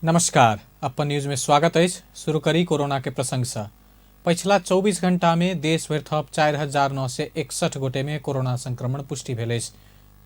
नमस्कार, अपन न्यूज में स्वागत है। शुरू करी कोरोना के प्रसंग से। पिछला 24 घंटा में देश भर थप 4,961 गोटे में कोरोना संक्रमण पुष्टि भेल।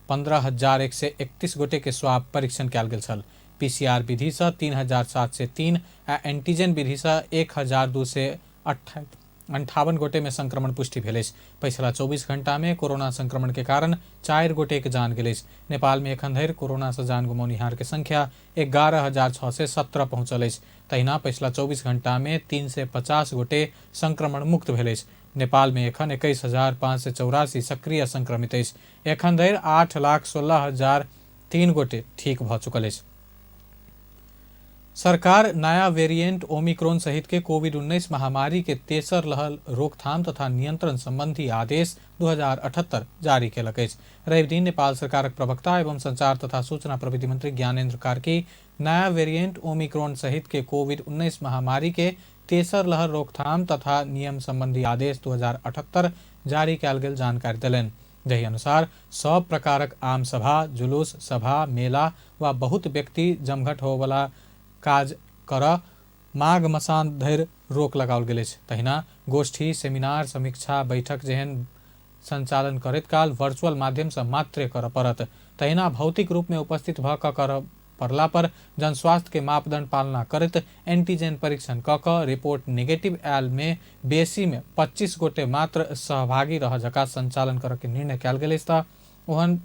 15,131 गोटे के स्वाब परीक्षण कयल गेल छल। पीसीआर विधि से 3,703 आ एंटीजन विधि से 1,258 गोटे में संक्रमण पुष्टि भेल। पिछला 24 घंटा में कोरोना संक्रमण के कारण 4 गोटे के जान गेल। नेपाल में एखन धरि कोरोना से जान गुमौनिहार के संख्या 11,617 पहुंचल। तहिना पिछला 24 घंटा में 350 गोटे संक्रमण मुक्त भेल। नेपाल में एखन 21,584 सक्रिय संक्रमित। एखन धरि 8,16,003 गोटे ठीक भ चुकल। सरकार नया वेरिएंट ओमिक्रॉन सहित के कोविड-19 महामारी के तेसर लहर रोकथाम तथा नियंत्रण संबंधी आदेश 2078 जारी केलक। रवि दिन नेपाल सरकार प्रवक्ता एवं संचार तथा सूचना प्रविधि मंत्री ज्ञानेन्द्र कार्की नया वेरिएंट ओमिक्रॉन सहित के कोविड-19 महामारी के तेसर लहर रोकथाम तथा नियम संबंधी आदेश 2078 जारी कयल गेल जानकारी दिलनि। जहि अनुसार सब प्रकारक आम सभा, जुलूस, सभा, मेला व बहुत व्यक्ति जमघट होवला काज कर माघ मसान धरि रोक लगाओल गेल। तहिना गोष्ठी, सेमिनार, समीक्षा बैठक जेहन संचालन करैत काल वर्चुअल माध्यम से मात्र कर पड़त। तहिना भौतिक रूप में उपस्थित भ कर पड़ला पर जनस्वास्थ्य के मापदंड पालना करैत एंटीजन परीक्षण क रिपोर्ट नेगेटिव आयल में बेसी में 25 गोटे मात्र सहभागी रह जका संचालन कर के निर्णय कयल गेल। ओहन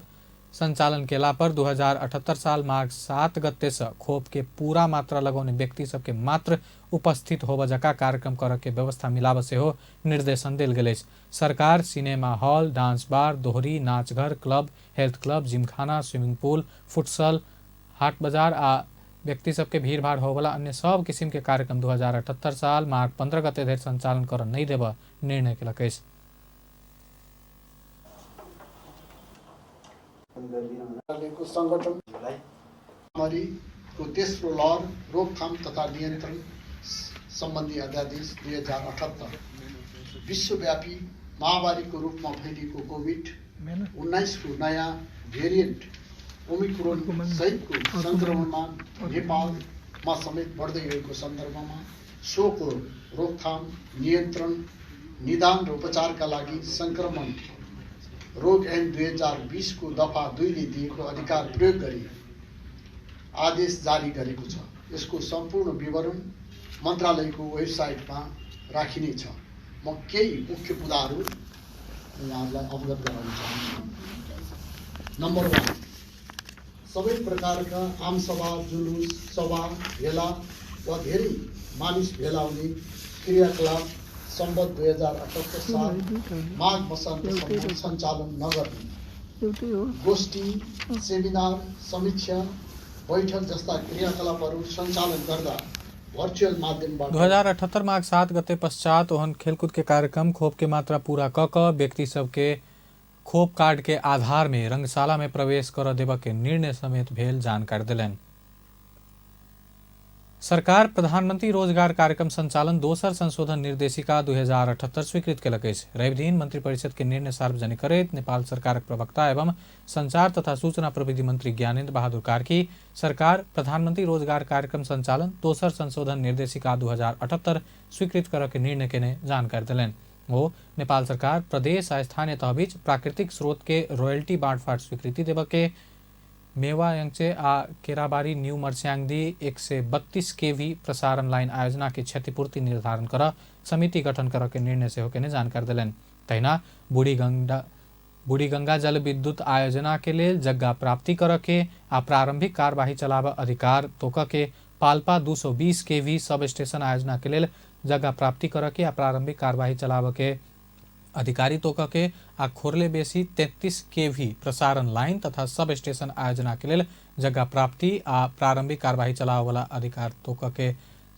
संचालन केला पर 2078 साल माघ 7 गते से खोप के पूरा मात्रा लगौने व्यक्ति सबके मात्र उपस्थित होब जका कार्यक्रम कर के व्यवस्था मिलाब से हो निर्देशन दिल गेल। सरकार सिनेमा हॉल, डांस बार, दोहरी, नाचघर, club, health club, gymkhana, swimming pool, futsal, हाट बाजार आ व्यक्ति सबके भीड़ भाड़ होवला अन्य सब किस्म के कार्यक्रम 2078 साल माघ 15 गते धरि संचालन कर नहीं देब निर्णय केलक। संगठन महामारी को तेस्रो लहर रोकथाम तथा नियंत्रण संबंधी अध्यादेश 2078 विश्वव्यापी महामारी को रूप में फैलिएको कोविड-19 को नयाँ भेरिएंट ओमिक्रोन सहित को संक्रमणमा नेपालमा समेत बढ़दै गएको सन्दर्भमा सोको रोकथाम, नियन्त्रण, निदान र उपचारका लागि संक्रमण रोग ऐन 2020 को दफा 2 ले दिएको अधिकार प्रयोग गरी आदेश जारी गरेको छ। यसको सम्पूर्ण विवरण मन्त्रालयको वेबसाइटमा राखिनेछ। म केही मुख्य मुद्दाहरू यहाँलाई अवगत गराउन चाहन्छु। नम्बर 1, सबै प्रकारका आम सभा, जुलूस, सभा, भेला वा धेरै मानिस भेला हुने क्रियाकलाप सम्बद्ध 2078 साल माघ मसान्तसम्म सञ्चालन नगर्ने। गोष्ठी, सेमिनार, समीक्षा, बैठक जस्ता क्रियाकलापहरू सञ्चालन गर्दा वर्चुअल माध्यमबाट 2078 माघ 7 गते पश्चात ओहन खेलकूद के कार्यक्रम खोप के मात्रा पूरा क व्यक्ति सबके खोप कार्ड के आधार में रंगशाला में प्रवेश कर देव के निर्णय समेत भेल जानकारी दिलनि। सरकार प्रधानमंत्री रोजगार कार्यक्रम संचालन दोसर संशोधन निर्देशिका 2078 स्वीकृत केलक। रवि दिन मंत्रिपरिषद के निर्णय सार्वजनिक करैत नेपाल सरकारक प्रवक्ता एवं संचार तथा सूचना प्रविधि मंत्री ज्ञानेन्द्र बहादुर कार्की सरकार प्रधानमंत्री रोजगार कार्यक्रम संचालन दोसर संशोधन निर्देशिका 2078 स्वीकृत कर के निर्णय के जानकारी दिलनि। वो नेपाल सरकार प्रदेश आ स्थानीय तह बीच प्राकृतिक स्रोत के रोयल्टी बाँडफाँट स्वीकृति देव के मेवा यंगचे आ केराबारी न्यू मर्स्यांगदी 132 केवी प्रसारण लाइन आयोजना की क्षतिपूर्ति निर्धारण कर समिति गठन कर के निर्णय से होके जानकारी दिलनि। तहिना बूढ़ी गंगा जल विद्युत आयोजना के लिए जगह प्राप्ति कर के आ प्रारंभिक कार्यवाही चलाव अधिकार तोक के पाल्पा 220 केवी सब स्टेशन आयोजना के लिए जगह प्राप्ति कर के आ प्रारंभिक कार्यवाही चलाव के अधिकारी तोक के आ खोरले बेसी 33 केवी प्रसारण लाइन तथा सब स्टेशन आयोजना के लिए जगह प्राप्ति आ प्रारंभिक कार्यवाही चलाव वाला अधिकार तोक के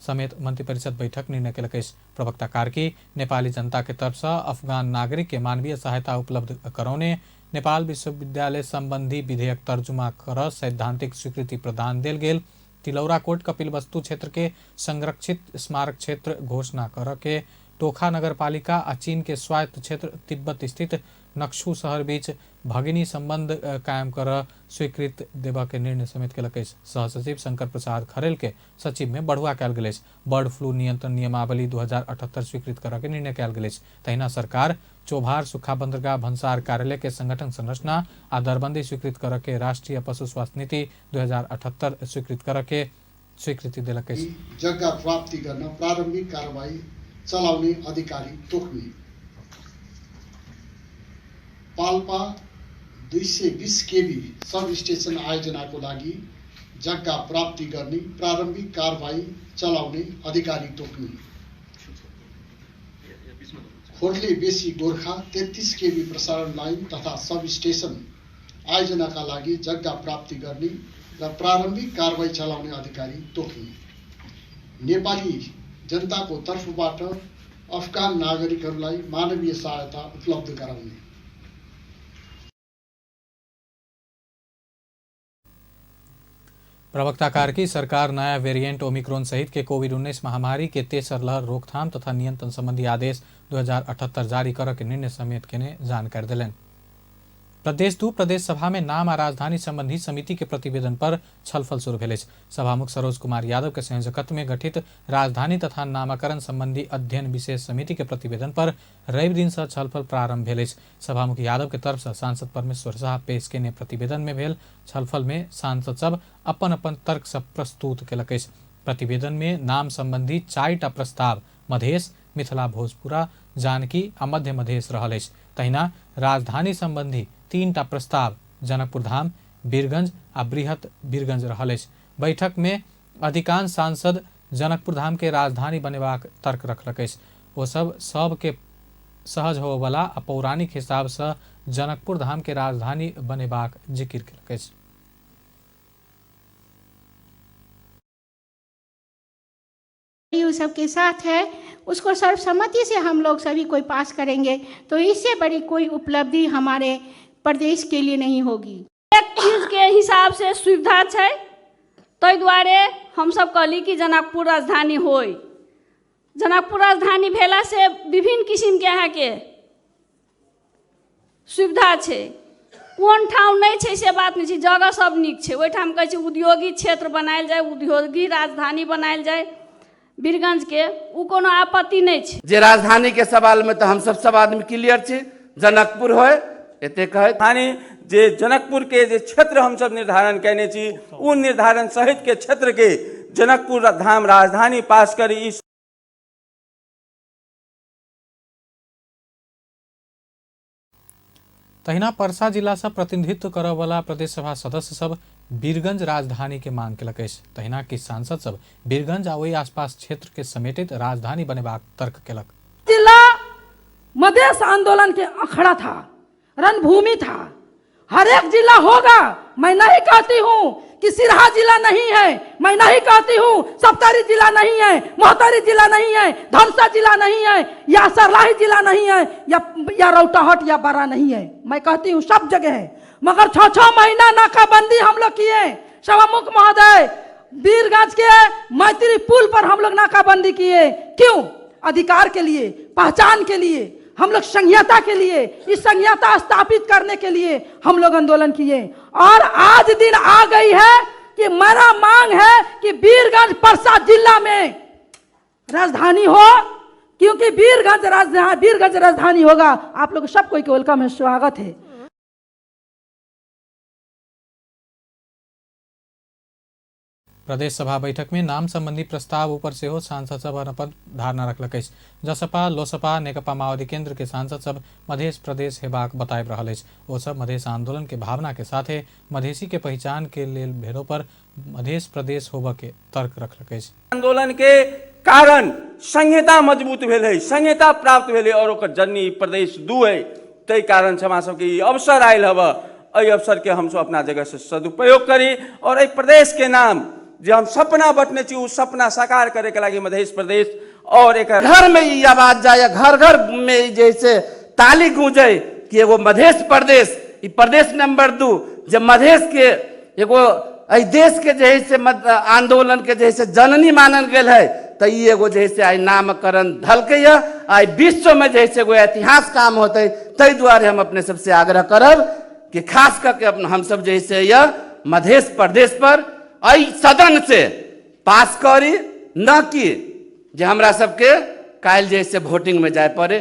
समेत मंत्रिपरिषद बैठक निर्णय केलक। प्रवक्ता कार्की नेपाली जनता के तरफ से अफगान नागरिक के मानवीय सहायता उपलब्ध करौने नेपाल विश्वविद्यालय संबंधी विधेयक तर्जुमा कर सैद्धांतिक स्वीकृति प्रदान देल गेल। तिलौराकोट कपिलवस्तु क्षेत्र के संरक्षित स्मारक क्षेत्र घोषणा कर के टोखा नगरपालिका आ चीन के स्वायत्त क्षेत्र तिब्बत स्थित नक्शू शहर बीच भगिनी संबंध कायम कर स्वीकृत देवा के निर्णय समेत केलक। सहसचिव शंकर प्रसाद खरेल के सचिव में बढ़ुआ कयल गेल। बर्ड फ्लू नियंत्रण नियमावली 2078 स्वीकृत करके निर्णय कयल गेल। तहिना सरकार चोभार सुखा बंदरगाह भन्सार कार्यालय के संगठन संरचना आ दरबंदी स्वीकृत करके राष्ट्रीय पशु स्वास्थ्य नीति 2078 स्वीकृत करके स्वीकृति दिलक। जग्गा प्राप्ति गर्न प्रारम्भिक कारबाही चलाउने अधिकारी तोक्ने। पाल्पा 220 केबी सब स्टेशन आयोजनाको लागि जग्गा प्राप्ति गर्ने प्रारम्भिक कारबाही चलाउने अधिकारी तोक्ने। खोर्ले बेसी गोर्खा 33 केबी प्रसारण लाइन तथा सब स्टेशन आयोजनाका लागि जग्गा प्राप्ति गर्ने र प्रारम्भिक कारबाही चलाउने अधिकारी तोक्ने। नेपाली जनताको तर्फबाट अफगान नागरिकहरूलाई मानवीय सहायता उपलब्ध गराउने। प्रवक्ता कार्की सरकार नया वेरिएंट ओमिक्रॉन सहित के कोविड-19 महामारी के तेसर लहर रोकथाम तथा नियंत्रण संबंधी आदेश 2078 जारी करके निर्णय समेत के जानकारी दिलन। प्रदेश 2 प्रदेश सभा में नाम आ राजधानी संबंधी समिति के प्रतिवेदन पर छलफल शुरू भेल। सभामुख सरोज कुमार यादव के संयोजकत्व में गठित राजधानी तथा नामाकरण संबंधी अध्ययन विशेष समिति के प्रतिवेदन पर रवि दिन से छलफल प्रारंभ भेल। सभामुख यादव के तरफ से सांसद परमेश्वर शाह पेश केने प्रतिवेदन में भेल छलफल में सांसद सब अपन अपन तर्क सब प्रस्तुत केलक। प्रतिवेदन में नाम संबंधी 4टा प्रस्ताव मधेश, मिथिला भोजपुरा, जानकी आ मध्य मधेश रहल। तहिना राजधानी संबंधी 3टा प्रस्ताव जनकपुर धाम, वीरगंज आ बृहत वीरगंज रहल। बैठक में अधिकांश सांसद जनकपुर धाम के राजधानी बनेबाक तर्क रखलक। ओ सब के सहज होबला आ पौराणिक हिसाब से जनकपुर धाम के राजधानी बनेबाक जिक्र केलक। सबके साथ है, उसको सर्वसम्मति से हम लोग सभी कोई पास करेंगे तो इससे बड़ी कोई उपलब्धि हमारे प्रदेश के लिए नहीं होगी। एक चीज के हिसाब से सुविधा है, तो द्वारे हम सब कहली कि जनकपुर राजधानी होय। जनकपुर राजधानी भेला से विभिन्न किस्म के यहाँ के सुविधा है। कोन ठाव नहीं है से बात नहीं, जगह सब निक है। ओहिठाम कहै छै उद्योगिक क्षेत्र बनायल जाए, उद्योगिक राजधानी बनायल जाए वीरगंज के, उ कोनो आपत्ति नहीं है। जे राजधानी के सवाल में तो हम सब आदमी क्लियर छे, जनकपुर होय एते कहे। राजधानी जे जनकपुर के जे क्षेत्र हम सब निर्धारण कैने छी, उ निर्धारण सहित के क्षेत्र के जनकपुर धाम राजधानी पास करी। तहिना पर्सा जिला से प्रतिनिधित्व करय वाला प्रदेश सभा सदस्य सब वीरगंज राजधानी के मांग केलक। तहिना कि सांसद सब वीरगंज आ ओहि आसपास क्षेत्र के समेटित राजधानी बनेबाक तर्क केलक। जिला मधेश आंदोलन के अखड़ा था, रणभूमि था। हर एक जिला होगा, मैं नहीं कहती हूँ कि सिरहा जिला नहीं है, मैं नहीं कहती हूँ सप्तरी जिला नहीं है, मोहतरी जिला नहीं है, धनसा जिला नहीं है, या सरलाही जिला नहीं है, या रौटाहट या बारा नहीं है। मैं कहती हूँ सब जगह है। मगर 6-6 महीना नाकाबंदी हम लोग किए। सभामुख महोदय, वीरगंज के मैत्री पुल पर हम लोग नाकाबंदी किए। क्यों? अधिकार के लिए, पहचान के लिए, हम लोग संहिता के लिए, इस संहिता स्थापित करने के लिए हम लोग आंदोलन किए। और आज दिन आ गई है कि मेरा मांग है कि वीरगंज परसा जिला में राजधानी हो, क्योंकि वीरगंज राजधानी होगा। आप लोग सबको वेलकम है, स्वागत है। प्रदेश सभा बैठक में नाम संबंधी प्रस्ताव ऊपर से हो सांसद सब अपन धारणा रखलक। जसपा, लोसपा, नेकपा माओवादी केंद्र के सांसद सब मधेश प्रदेश हेबाक बताए रहल। वो सब मधेश आंदोलन के भावना के साथ मधेसी के पहचान के लेल भेलो पर मधेश प्रदेश होबे के तर्क रखलक। आंदोलन के कारण संहिता मजबूत भेल है, संहिता प्राप्त भेल है और ओकर जननी प्रदेश 2 है। तै कारण से हमरा सबके अवसर आयल हब, एहि अवसर के हम सब अपना जगह से सदुपयोग करी और एहि प्रदेश के नाम जो हम सपना बटने छी, उस सपना साकार करे के लगे मध्य प्रदेश और एक घर में ये आवाज जाए, घर घर में जैसे ताली गूंजे कि एगो मध्य प्रदेश, प्रदेश नंबर 2 जब मधेश के एगो देश के जैसे आंदोलन के जैसे जननी मानल गेल है, तई एगो जैसे आई नामकरण धलकै आई विश्व में जैसे एगो इतिहास काम होते, तई द्वारे हम अपने सबसे आग्रह करब कि खास करके अपन हम सब जैसे यह मध्य प्रदेश पर आई सदन से पास करी, न कि जे हमरा सबके काल जैसे वोटिंग में जाए पड़े।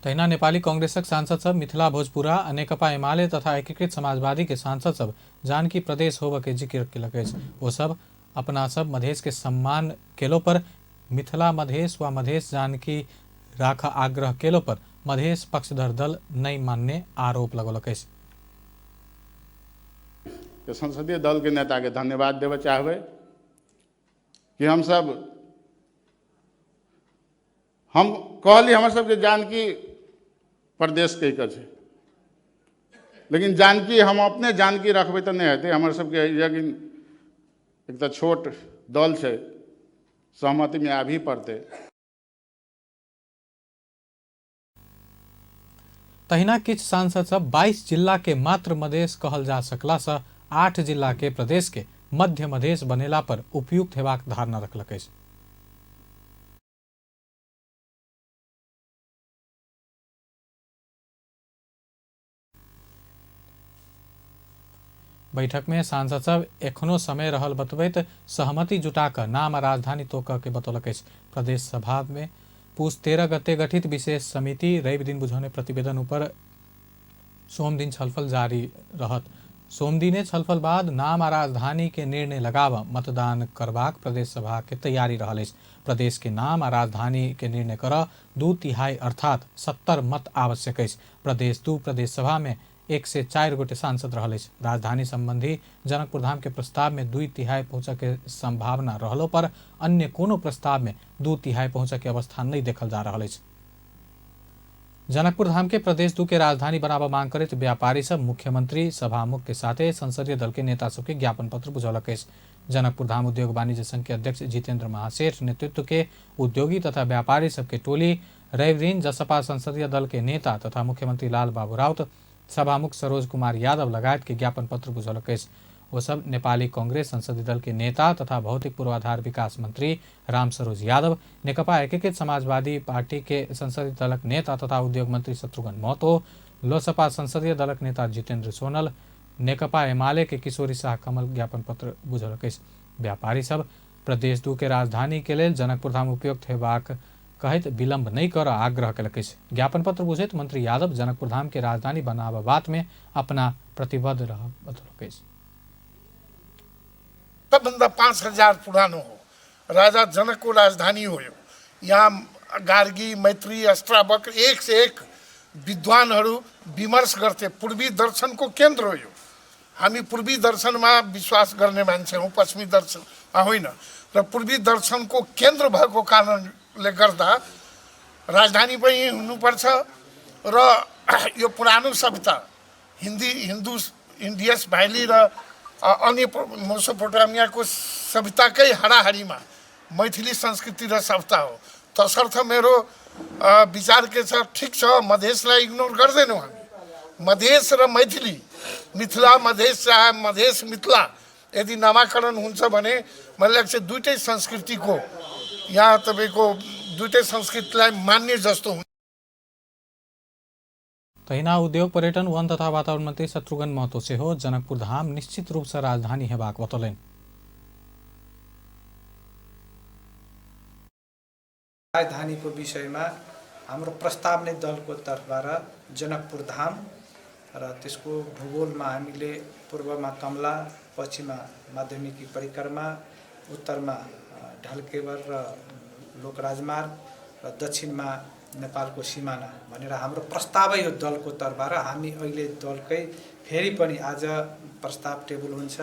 तहिना नेपाली कांग्रेसक सांसद सब मिथिला भोजपुरा, नेकपा एमाले तथा एकीकृत समाजवादी के सांसद सब जानकी प्रदेश होब के जिक्र केलक अछि। वो सब अपना सब मधेश के सम्मान केलो पर मिथिला मधेश व मधेश जानकी राख आग्रह केलो पर मधेश पक्षधर दल नहीं मानने आरोप लगौलक अछि। संसदीय दल के नेता के धन्यवाद देवे चाहबे कि हम कहली हमर सबके जानकी प्रदेश के छै, लेकिन जानकी हम अपने जानकी रखबे तो नहीं हेतै। हमर सबके लेकिन एक तो छोट दल छै, सहमति में आबी पड़ते। तहिना किछ सांसद सब 22 जिला के मात्र मधेश कहल जा सकला से 8 जिला के प्रदेश के मध्य मधेश बनेला पर उपयुक्त हेबाक धारणा रखलक अछि। बैठक में सांसद सब एखनो समय रहल बतबैत सहमति जुटाकर नाम आ राजधानी तोकऽ के बतौलक अछि। प्रदेश सभा में पूस 13 गते गठित विशेष समिति रवि दिन बुझौने प्रतिवेदन ऊपर सोम दिन छलफल जारी रहत। सोम दिने छलफल बाद नाम आ राजधानी के निर्णय लगाब मतदान करबाक प्रदेश सभा के तैयारी रहल अछि। प्रदेश के नाम आ राजधानी के निर्णय कर 2/3 अर्थात 70 मत आवश्यक अछि। प्रदेश 2 प्रदेश सभा में 1 से 4 गोटे सांसद रहल अछि। राजधानी संबंधी जनकपुर धाम के प्रस्ताव में 2/3 पहुंचक के संभावना रहलो पर अन्य कोनो प्रस्ताव में 2/3 पहुंचक के अवस्था नहीं देखल जा रहल अछि। जनकपुर धाम के प्रदेश 2 के राजधानी बनाबा मांग करैत व्यापारी सब मुख्यमंत्री सभामुख के साथे संसदीय दल के नेता सबके ज्ञापन पत्र बुझौलक अछि। जनकपुर धाम उद्योग वाणिज्य संघ के अध्यक्ष जितेंद्र महासेठ नेतृत्व के उद्योगी तथा व्यापारी सबके टोली रवि दिन जसपा संसदीय दल के नेता तथा मुख्यमंत्री लाल बाबू राउत, सभामुख सरोज कुमार यादव लगायत के ज्ञापन पत्र बुझौलक अछि। वो सब नेपाली कांग्रेस संसदीय दल के नेता तथा भौतिक पूर्वाधार विकास मंत्री राम सरोज यादव, नेकपा एकीकृत समाजवादी पार्टी के संसदीय दलक नेता तथा उद्योग मंत्री शत्रुघ्न महतो, लोसपा संसदीय दलक नेता जितेंद्र सोनल, नेकपा एमाले के किशोरी शाह कमल ज्ञापन पत्र बुझौलक अछि। व्यापारी सब प्रदेश 2 के राजधानी के लेल जनकपुर धाम उपयुक्त हेबाक कहैत विलंब नहीं कर आग्रह केलक अछि। ज्ञापन पत्र बुझैत मंत्री यादव जनकपुर धाम के राजधानी बनाबा बात में अपना प्रतिबद्ध रह बतौलक अछि। सबभन्दा 5000 पुरानो हो, राजा जनक को राजधानी हो। यहाँ गार्गी, मैत्री, अष्टावक्र एक से एक विद्वानहरू विमर्श गर्थे। पूर्वी दर्शन को केन्द्र हो। हामी पूर्वी दर्शन में विश्वास गर्ने मान्छे हौं, पश्चिमी दर्शन होइन। र पूर्वी दर्शन को केन्द्र भएको कारणले गर्दा राजधानी पनि हुनुपर्छ र यो पुरानो सभ्यता हिन्दू इन्डियस भ्याली र अन्य मेसोपोटामियाको सभ्यताकै हाराहारीमा मैथिली संस्कृति र सभ्यता हो। तसर्थ मेरो विचार के छ, ठिक छ मधेसलाई इग्नोर गर्दैनौँ हामी। मधेस र मैथिली, मिथिला मधेस चाहे मधेस मिथिला यदि नामाकरण हुन्छ भने मलाई लाग्छ दुईटै संस्कृतिको यहाँ तपाईको दुईटै संस्कृतिलाई मान्ने जस्तो हुन्छ। तहिना उद्योग पर्यटन वन तथा वातावरण मंत्री शत्रुघ्न महतो से हो जनकपुर धाम निश्चित रूप से राजधानी हेबाक बतौलनि। राजधानी को विषय में हाम्रो प्रस्ताव नै दल को तर्फबाट जनकपुर धाम र त्यसको भूगोल में हामीले पूर्व में कमला, पश्चिम में माध्यमिकी परिक्रमा, उत्तर में ढलकेवर र लोक राजमार्ग र दक्षिण में नेपाल को सीमाना भनेर हाम्रो प्रस्तावै यो दल को तर्फबाट। हामी अहिले दलकै फेरि पनि आज प्रस्ताव टेबल हुन्छ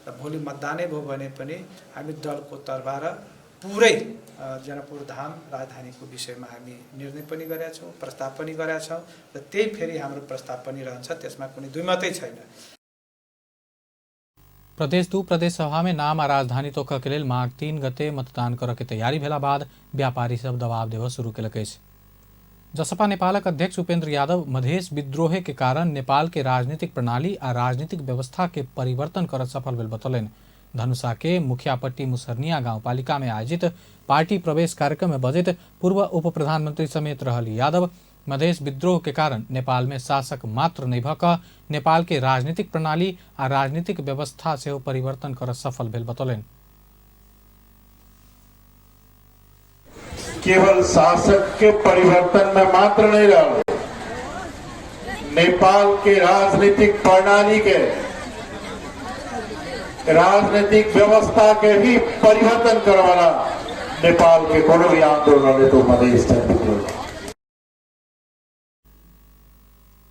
र भोलि मतदानै भयो भने पनि हामी दल को तर्फबाट पुरै जनकपुर धाम राजधानी को विषय में हामी निर्णय पनि गरेका छौं, प्रस्ताव पनि गरेका छौं र त्यही फेरि हाम्रो प्रस्ताव पनि रहन्छ। त्यसमा कुनै दुईमतै छैन। प्रदेश 2 प्रदेश सभा में नाम आ राजधानी तोकऽ के लेल माघ 3 गते मतदान करऽ के तैयारी भेला बाद व्यापारी सब दबाव देबऽ शुरू केलक अछि। जसपा नेपालक अध्यक्ष उपेंद्र यादव मधेश विद्रोह के कारण नेपाल के राजनीतिक प्रणाली आ राजनीतिक व्यवस्था के परिवर्तन करऽ सफल भेल बतौलनि। धनुषा के मुखियापट्टी मुसरनिया गाउँपालिका में आयोजित पार्टी प्रवेश कार्यक्रम में बजट पूर्व उप प्रधानमंत्री समेत रहल यादव मधेश विद्रोह के कारण नेपाल में शासक मात्र नहीं भक नेपाल के राजनीतिक प्रणाली आ राजनीतिक व्यवस्था से परिवर्तन कर सफल भेल बतौलन। केवल शासक के परिवर्तन में मात्र नहीं रहा, नेपाल के राजनीतिक प्रणाली के राजनीतिक व्यवस्था के भी परिवर्तन करवाना नेपाल के कोनो भी आंदोलन तो मधेश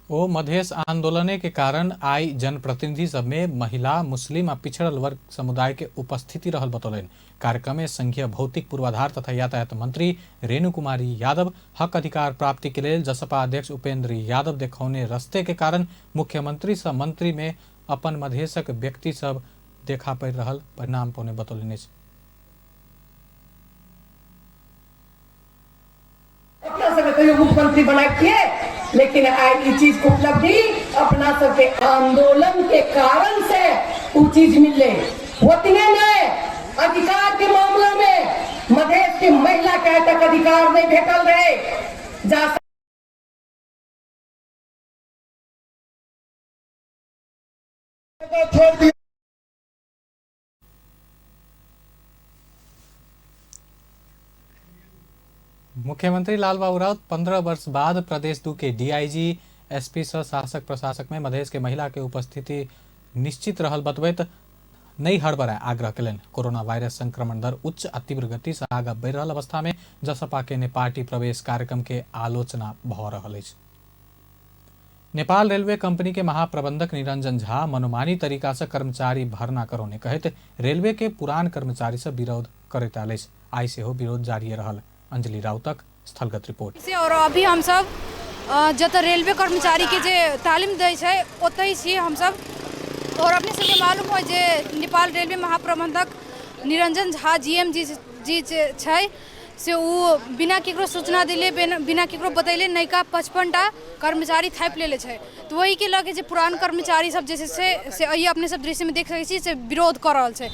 ओ मधेश आंदोलन के कारण आई जनप्रतिनिधि सब में महिला, मुस्लिम और पिछड़ल वर्ग समुदाय के उपस्थिति रहल बतौलन। कार्यक्रम में संघीय भौतिक पूर्वाधार तथा यातायात मंत्री रेणु कुमारी यादव हक अधिकार प्राप्ति के लिए जसपा अध्यक्ष उपेंद्र यादव देखौने रस्ते के कारण मुख्यमंत्री सब मंत्री में अपन मधेशक व्यक्ति सब देखा पड़ रहल परिणाम पौने बतौलने। मुख्यमंत्री बनाए, लेकिन आज ये चीज उपलब्धि अपना सबके आंदोलन के कारण से वो चीज मिले होती है। अधिकार के मामला में मधेश की महिला के तक अधिकार नहीं भेटल रहे। छोड़ दिया। मुख्यमंत्री लालबाबू राउत 15 वर्ष बाद प्रदेश 2 के डीआईजी एसपी सह शासक प्रशासक में मधेश के महिला के उपस्थिति निश्चित रहल बतबैत नहीं हड़बड़ाए आग्रह कलन। कोरोना वायरस संक्रमण दर उच्च आ तीव्र गति से आगा बढ़ रहा अवस्था में जसपा के पार्टी प्रवेश कार्यक्रम के आलोचना भ रहल अछि। नेपाल रेलवे कंपनी के महाप्रबंधक निरंजन झा मनोमानी तरीका से कर्मचारी भर्ना करौने कहते रेलवे के पुरान कर्मचारी से विरोध करैत आयल अछि। आई से हो विरोध जारी रहल। अंजलि राउतक स्थलगत रिपोर्ट से और अभी हम सब जत रेलवे कर्मचारी के जे तालीम दै छै ओतै छी हम सब। और अपने सबके मालूम हो जे नेपाल रेलवे महाप्रबंधक निरंजन झा जीएम जी छै से वो बिना केकरो सूचना दिले बिना केकरो बतैले नयका 55टा कर्मचारी थापि लेले छै। तो वही के लगे जे पुरान कर्मचारी सब जे से अइ अपने सब दृश्य में देख सकै छी से विरोध कर रहल छै।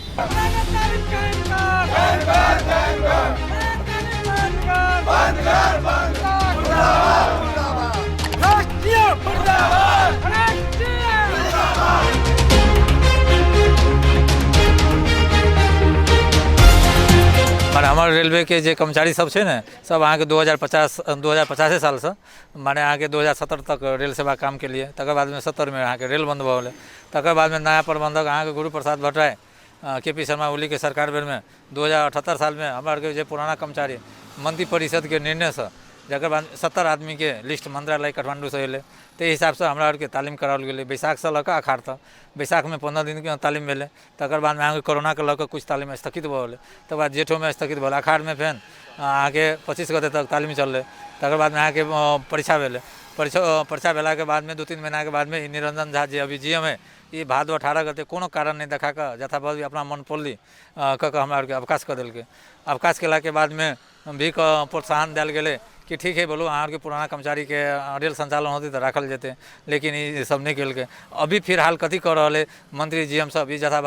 माने हमारे रेलवे के जे कर्मचारी सब है न सब अहाँ के 2050 साल से माने अहाँ के 2070 तक रेल सेवा काम के लिए तकर बाद में 70 में अहाँ के रेल बंद भले तकर बाद में नया प्रबंधक अहाँ के गुरु प्रसाद भट्टराय केपी शर्मा ओली के सरकार बेर में 2078 साल में हमारे के जे पुराना कर्मचारी मंत्री परिषद के निर्णय से जकर बाद 70 आदमी के लिस्ट मंत्रालय काठमांडू से अले ते हिसाब से हमरा के तालीम कराओल गेले। बैसाख से लक अखाड़ तक बैसाख में 15 दिन के तालीम भेले तकर बाद में अहाँ कोरोना के लक कुछ तालीम स्थगित भले तकर बाद जेठो में स्थगित भले अखाड़ में फेन अहाँ के 25 गते तक तालीम चलले तकर बाद में अहाँ के परीक्षा भेले परीक्षा भेला के बाद में 2-3 महीना के बाद में निरंजन झा जी अभी जीएम है ये भादो 18 गते कोनो कारण नहीं देखा कर जथाभावी अपना मन पोली कऽ हमरा के अवकाश कर दिलके। अवकाश केला के बाद में भी प्रोत्साहन दिल गए कि ठीक है बोलो अहाँ के पुराना कर्मचारी के रेल संचालन होती तो रखल जेते, लेकिन ये सब नहीं कल के। अभी फिलहाल कथी कर रहे मंत्री जीएम सब जथा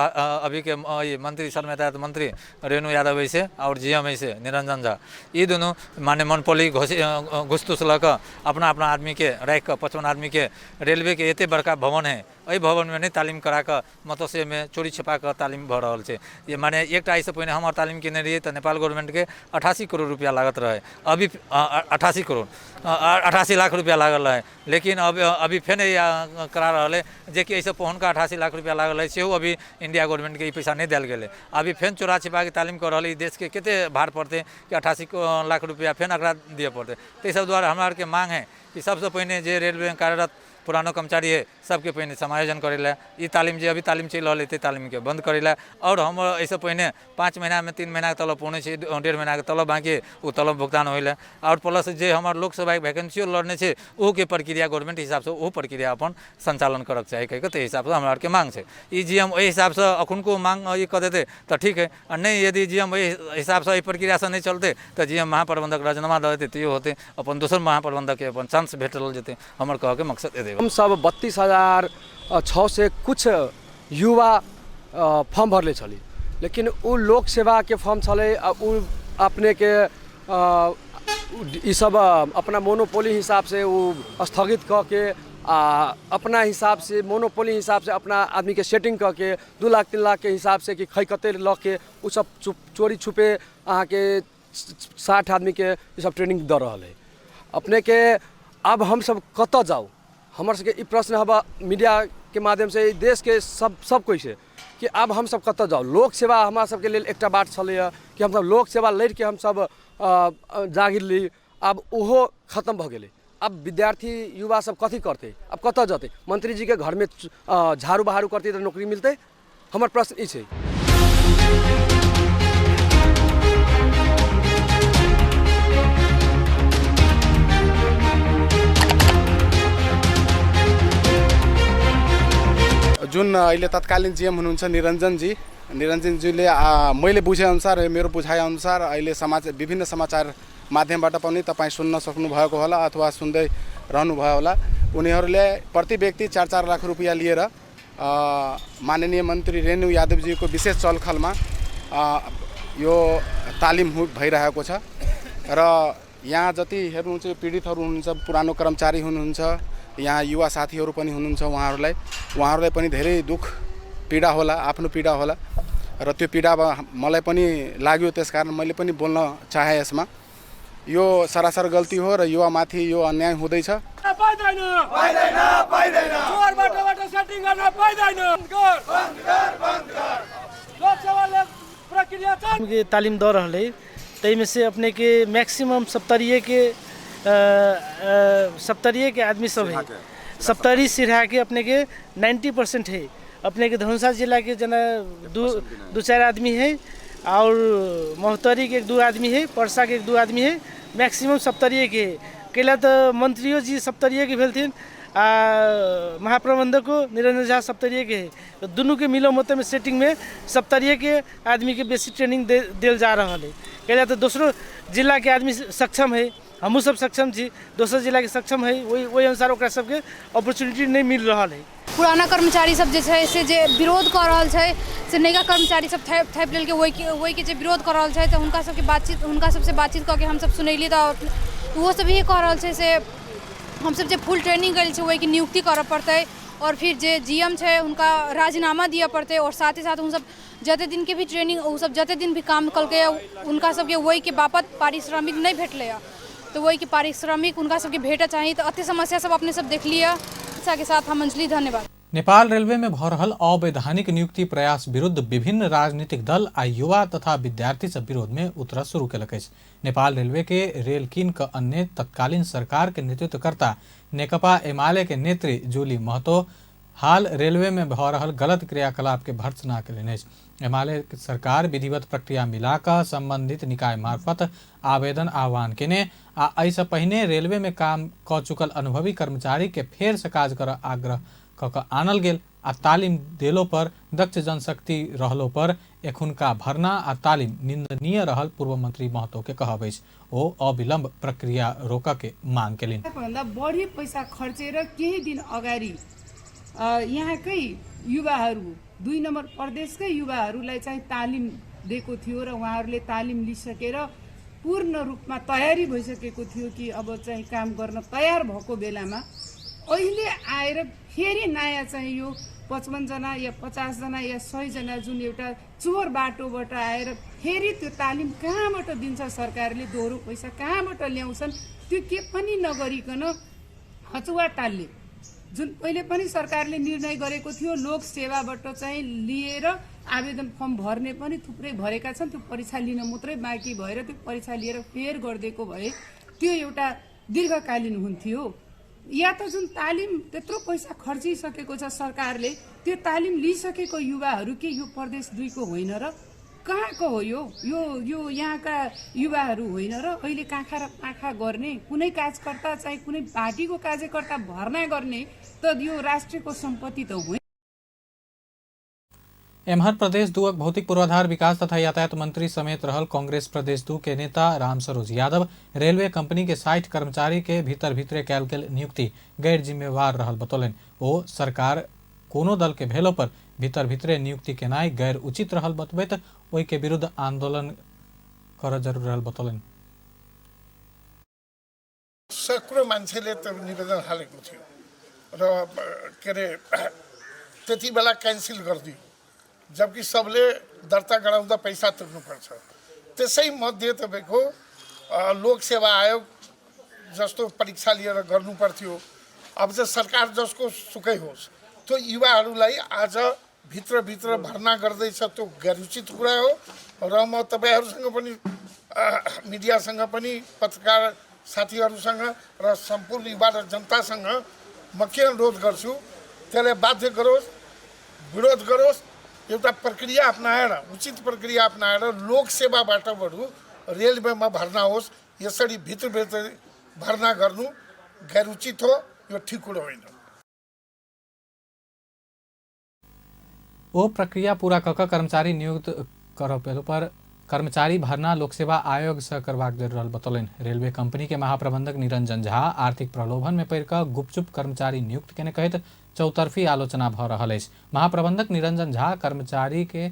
अभी के मंत्री सर मंत्री रेणु यादव ऐसे और जीएम ऐसे निरंजन झा ये दोनों माने मनपोली घुस तुस लक अपना अपना आदमी के रख 55 आदमी के रेलवे के एते बड़का भवन है अ भवन में नहीं तालीम करा कर मतलब से में चोरी छिपा कर तालीम भ रहा है। ये माने एक से पहले हम तालीम केने रहिए तो नेपाल गवर्नमेंट के 88 करोड़ रुपया लागत रहे, अभी 88 लाख रुपया लागल है, लेकिन अभी फेन करा रहा है जे कि ऐसे पहुन का 88 लाख रुपया लागल है सेहो अभी इंडिया गवर्नमेंट के पैसा नहीं दिल गए। अभी फेन चोरा छिपा के तालीम कर रहा देश के केते भार पड़ते कि 88 लाख रुपया फेन अकरा दिए पड़ते। तो सब द्वारा हमारे के मांग है कि सबसे पहले जे रेलवे में कार्यरत पुरानो कर्मचारी है सबके पहले समायोजन करेला ये तालीम जो अभी तालीम चल रहा है तालीम के बंद करेला और हम ऐसे पहले 5 महीना में 3 महीना के तलब पौने 1.5 महीना के तलब बाकी वो तलब भुगतान होइला और प्लस जे हमारे लोकसभा वैकेंसी लड़ने से वो के प्रक्रिया गवर्नमेंट हिसाब से वो प्रक्रिया अपन संचालन कर चाहिए कह के हिसाब से हमारे के मांग है। ये जीएम वही हिसाब से अखुन को मांग ये कर देते तो ठीक है, और नहीं यदि जीएम वही हिसाब से प्रक्रिया से नहीं चलते तो जीएम महाप्रबंधक राजीनामा दे देते तो होते अपन दूसर महाप्रबंधक के अपन चांस भेटल जेते हमारे कह के मकसद दे। हम सब 32,600 कुछ युवा फॉर्म भरले छली लेकिन उ लोक सेवा के फॉर्म चले उ अपने के ये सब अपना मोनोपोली हिसाब से वो स्थगित करके अपना हिसाब से मोनोपोली हिसाब से अपना आदमी के सेटिंग करके 2 लाख 3 लाख के हिसाब से कि खै कते लग के वो सब चोरी छुपे अहाँ के 60 आदमी के ये सब ट्रेनिंग दे रहा है अपने के। अब हम सब कत जाओ हमारे सबके ई प्रश्न हवा मीडिया के माध्यम से देश के सब कोई से कि अब हम सब कत जाओ। लोक सेवा हमारा सबके लिए एक बात चले कि हम सब लोक सेवा लड़ के हम सब जागिर ली, अब ओहो खत्म भ गए। अब विद्यार्थी युवा सब कथी करते, अब कत जाते? मंत्री जी के घर में झाड़ू बहारू करते तो नौकरी मिलते? हमार प्रश्न ई छै। जुन अहिले तत्कालीन जीएम हुनुहुन्छ निरञ्जन जीले मैले बुझेअनुसार मेरो बुझाइअनुसार अहिले विभिन्न समाचार माध्यमबाट पनि तपाईँ सुन्न सक्नुभएको होला अथवा सुन्दै रहनुभयो होला। उनीहरूले प्रति व्यक्ति 4-4 लाख रुपियाँ लिएर माननीय मन्त्री रेणु यादवजीको विशेष चलखलमा यो तालिम भइरहेको छ र यहाँ जति हेर्नुहुन्छ पीडितहरू हुनुहुन्छ, पुरानो कर्मचारी हुनुहुन्छ, यहाँ युवा साथीहरू पनि हुनुहुन्छ, उहाँहरूलाई पनि धेरै दुःख पीडा होला, आफ्नो पीडा होला र त्यो पीडा मलाई पनि लाग्यो। त्यसकारण मैले पनि बोल्न चाहे। यसमा यो सरासर गल्ती हो र युवामाथि यो अन्याय हुँदैछ। तालिम दे रहे तई में से अपने के मैक्सिमम सप्तरीय के आदमी सब है। सप्तरी सिरहा के अपने के 90% है। अपने के धनुषा जिला के जना 2-4 आदमी है और महोत्तरी के 1-2 आदमी है, परसा के 1-2 आदमी है। मैक्सिमम सप्तरीय के कैला तो मंत्रियों जी सप्तरीय के भेलथिन महाप्रबंधक निरंजन झा सप्तरीय के है। तो दोनों के मिलो मत में सेटिंग में सप्तरीय के आदमी के बेसी ट्रेनिंग दिल जा रहा है। कैला तो दूसरों जिला के आदमी सक्षम है, हमू सब सक्षम छी, दोसर जिला के सक्षम है, वही अनुसार ओकरा सबके अपॉर्चुनिटी नहीं मिल रहा है। पुराना कर्मचारी सब जे विरोध कर रहा है से नया कर्मचारी सब थाप लेल के वही के जे विरोध कर रहा है तो उनका सबसे बातचीत करके हम सब सुनैली तो वो सब ये कह रहा है से हम सब जे फुल ट्रेनिंग करें वही की नियुक्ति कर पड़ते और फिर जे जीएम है उनका राजीनामा दिया पड़ते और साथ ही साथ उन सब जते दिन के भी ट्रेनिंग वो सब जते दिन भी काम कल के उनका सबके वही के बापत पारिश्रमिक नहीं भेटले तो वही की पारिश्रमिक उनका सबके भेटा चाहिए। तो अति समस्या सब अपने सब देख लिया। के साथ हम अंजलि, धन्यवाद। नेपाल रेलवे में भ रहल अवैधानिक नियुक्ति प्रयास विरुद्ध विभिन्न राजनीतिक दल आ युवा तथा विद्यार्थी सब विरोध में उतर शुरू कलक। नेपाल रेलवे के रेल किन क अन्य तत्कालीन सरकार के नेतृत्वकर्ता नेकपा एमाले के नेत्री जूली महतो हाल रेलवे में भ रहल गलत क्रियाकलाप के भर्त्सना कयलनि। एमाले सरकार विधिवत प्रक्रिया मिलाकर संबंधित निकाय मार्फत आवेदन आह्वान केने आ ऐसा पहिने रेलवे में काम क चुकल अनुभवी कर्मचारी के फेर से काज कर आग्रह क आनल गेल आ तालीम देलो पर दक्ष जनशक्ति रहलो पर एखुनका भरना आ तालीम निंदनीय रहल पूर्व मंत्री महतो के कहब ओ अविलंब प्रक्रिया रोक के मांग केलिन। बढी पैसा खर्चेर केही दिन अगाडि यहाँकै युवाहरू 2 नम्बर प्रदेशकै युवाहरूलाई चाहिँ तालिम दिएको थियो र उहाँहरूले तालिम लिइसकेर पूर्ण रूपमा तयारी भइसकेको थियो कि अब चाहिँ काम गर्न तयार भएको बेलामा अहिले आएर फेरि नयाँ चाहिँ यो 55 जना या 50 जना या 100 जना जुन एउटा चोर बाटोबाट आएर फेरि त्यो तालिम कहाँबाट दिन्छ सरकारले, दोहोरो पैसा कहाँबाट ल्याउँछन् त्यो के पनि नगरिकन हचुवा टाल्ले जुन पहिले पनि सरकारले निर्णय गरेको थियो लोक सेवाबाट चाहिँ लिएर आवेदन फर्म भर्ने पनि थुप्रै भरेका छन्, त्यो परीक्षा लिन मात्रै बाँकी भएर त्यो परीक्षा लिएर फेर गरिदिएको भए त्यो एउटा दीर्घकालीन हुन्थ्यो। या त जुन तालिम त्यत्रो पैसा खर्चिसकेको छ सरकारले त्यो तालिम लिइसकेको युवाहरू के यो प्रदेश 2 को होइन र कहाँको हो यो यहाँका युवाहरू होइन र अहिले काखा र पाखा गर्ने कुनै कार्यकर्ता चाहिँ कुनै पार्टीको कार्यकर्ता भर्ना गर्ने त यो राष्ट्रको सम्पत्ति त होइन। एम्हर प्रदेश 2 भौतिक पूर्वाधार विकास तथा यातायात मंत्री समेत रहल कांग्रेस प्रदेश 2 के नेता राम सरोज यादव रेलवे कंपनी के 60 कर्मचारी के भीतर भीतरे कैल गेल नियुक्ति गैर जिम्मेवार रहल बतौलन। ओ सरकार कोनो दल के भेलो पर भीतर भीतरे नियुक्ति केनाई गैर उचित रहल बतबैत ओहि के विरुद्ध आंदोलन कर जरूर रहल बतौलन। सैकड़ों मान्छेले त निवेदन हालेको थियो र के अरे त्यति बेला क्यान्सिल गरिदियो, जबकि सबले दर्ता गराउँदा पैसा तिर्नुपर्छ। त्यसै मध्ये तपाईँको लोक सेवा आयोग जस्तो परीक्षा लिएर गर्नु पर्थ्यो। अब चाहिँ सरकार जसको सुकै होस्, त्यो युवाहरूलाई आज भित्रभित्र भर्ना गर्दैछ, त्यो गैरउचित कुरा हो। र म तपाईँहरूसँग पनि मिडियासँग पनि पत्रकार साथीहरूसँग र सम्पूर्ण युवा र जनतासँग म के अनुरोध गर्छु, त्यसलाई बाध्य गरोस्, विरोध गरोस्, एउटा प्रक्रिया अपनाएर, उचित प्रक्रिया अपनाएर लोक सेवाबाट बरु रेलवेमा भर्ना होस्। यसरी भित्रभित्र भर्ना गर्नु गैर उचित हो, यो ठिक कुरो होइन। ओ प्रक्रिया पूरा कक कर्मचारी नियुक्त करपेलो पर कर्मचारी भर्ना लोकसेवा आयोग से करबाक जरूरत बतौलन। रेलवे कंपनी के महाप्रबंधक निरंजन झा आर्थिक प्रलोभन में पड़ कऽ गुपचुप कर्मचारी नियुक्त केने कहत चौतरफी आलोचना भ रहल अछि। महाप्रबंधक निरंजन झा कर्मचारी के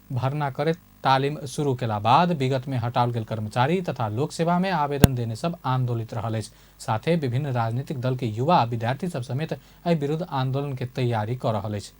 भर्ना करे तालीम शुरू केला बाद विगत में हटाओल गेल कर्मचारी तथा लोक सेवा में आवेदन देने सब आंदोलित रहल अछि। साथे विभिन्न राजनीतिक दल के युवा विद्यार्थी सब समेत एहि विरुद्ध आंदोलन के तैयारी कर रहल अछि।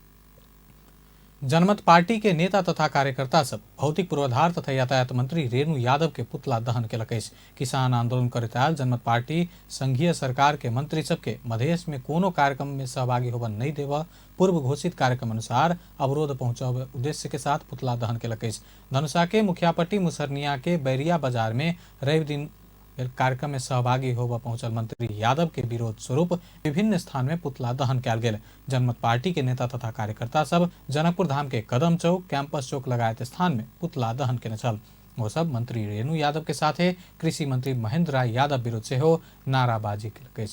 जनमत पार्टी के नेता तथा कार्यकर्ता सब भौतिक पूर्वाधार तथा यातायात मंत्री रेणु यादव के पुतला दहन केलक अछि। किसान आंदोलन करैत आयल जनमत पार्टी संघीय सरकार के मंत्री सबके मधेश में कोनो कार्यक्रम में सहभागी होबऽ नहीं देव पूर्व घोषित कार्यक्रम अनुसार अवरोध पहुंचावे उद्देश्य के साथ पुतला दहन केलक अछि। धनुषा के मुखियापट्टी मुसरनिया के बैरिया बाजार में रवि दिन कार्यक्रम में सहभागी होबऽ पहुंचल मंत्री यादव के विरोध स्वरूप विभिन्न स्थान में पुतला दहन कयल गेल। जनमत पार्टी के नेता तथा कार्यकर्ता सब जनकपुर धाम के कदम चौक, कैंपस चौक लगायत स्थान में पुतला दहन केने छल। वो सब मंत्री रेणु यादव के साथे कृषि मंत्री महेंद्र राय यादव विरुद्ध से हो नाराबाजी केलकै।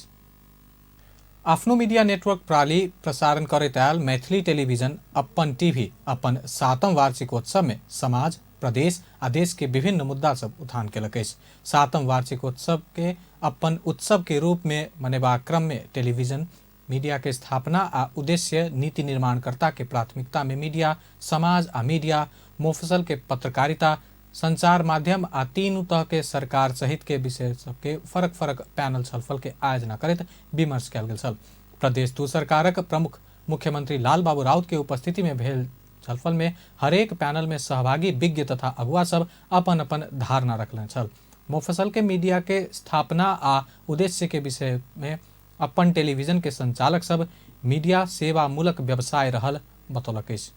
आफ्नो मीडिया नेटवर्क प्राली प्रसारण करैत आयल मैथिली टेलीविजन अपन टीवी अपन 7वां वार्षिकोत्सव में समाज, प्रदेश आ देश के विभिन्न मुद्दा सब उत्थान केलक अछि। 7वां वार्षिकोत्सव के अपन उत्सव के रूप में मनेबाक क्रम में टेलीविजन मीडिया के स्थापना आ उद्देश्य नीति निर्माणकर्ता के प्राथमिकता में मीडिया, समाज आ मीडिया, मोफसल के पत्रकारिता, संचार माध्यम आ तीनू तह के सरकार सहित के विषय सबके फरक फरक पैनल छलफल के आयोजना करैत विमर्श कयल गेल छल। प्रदेश 2 सरकारक प्रमुख मुख्यमंत्री लाल बाबू राउत के उपस्थिति में भेल छलफल में हरेक पैनल में सहभागी विज्ञ तथा अगुआ सब अपन अपन धारणा रखले छल। मोफसल के मीडिया के स्थापना आ उद्देश्य के विषय में अपन टेलीविजन के संचालक सब मीडिया सेवा मूलक व्यवसाय रहल बतौलक अछि।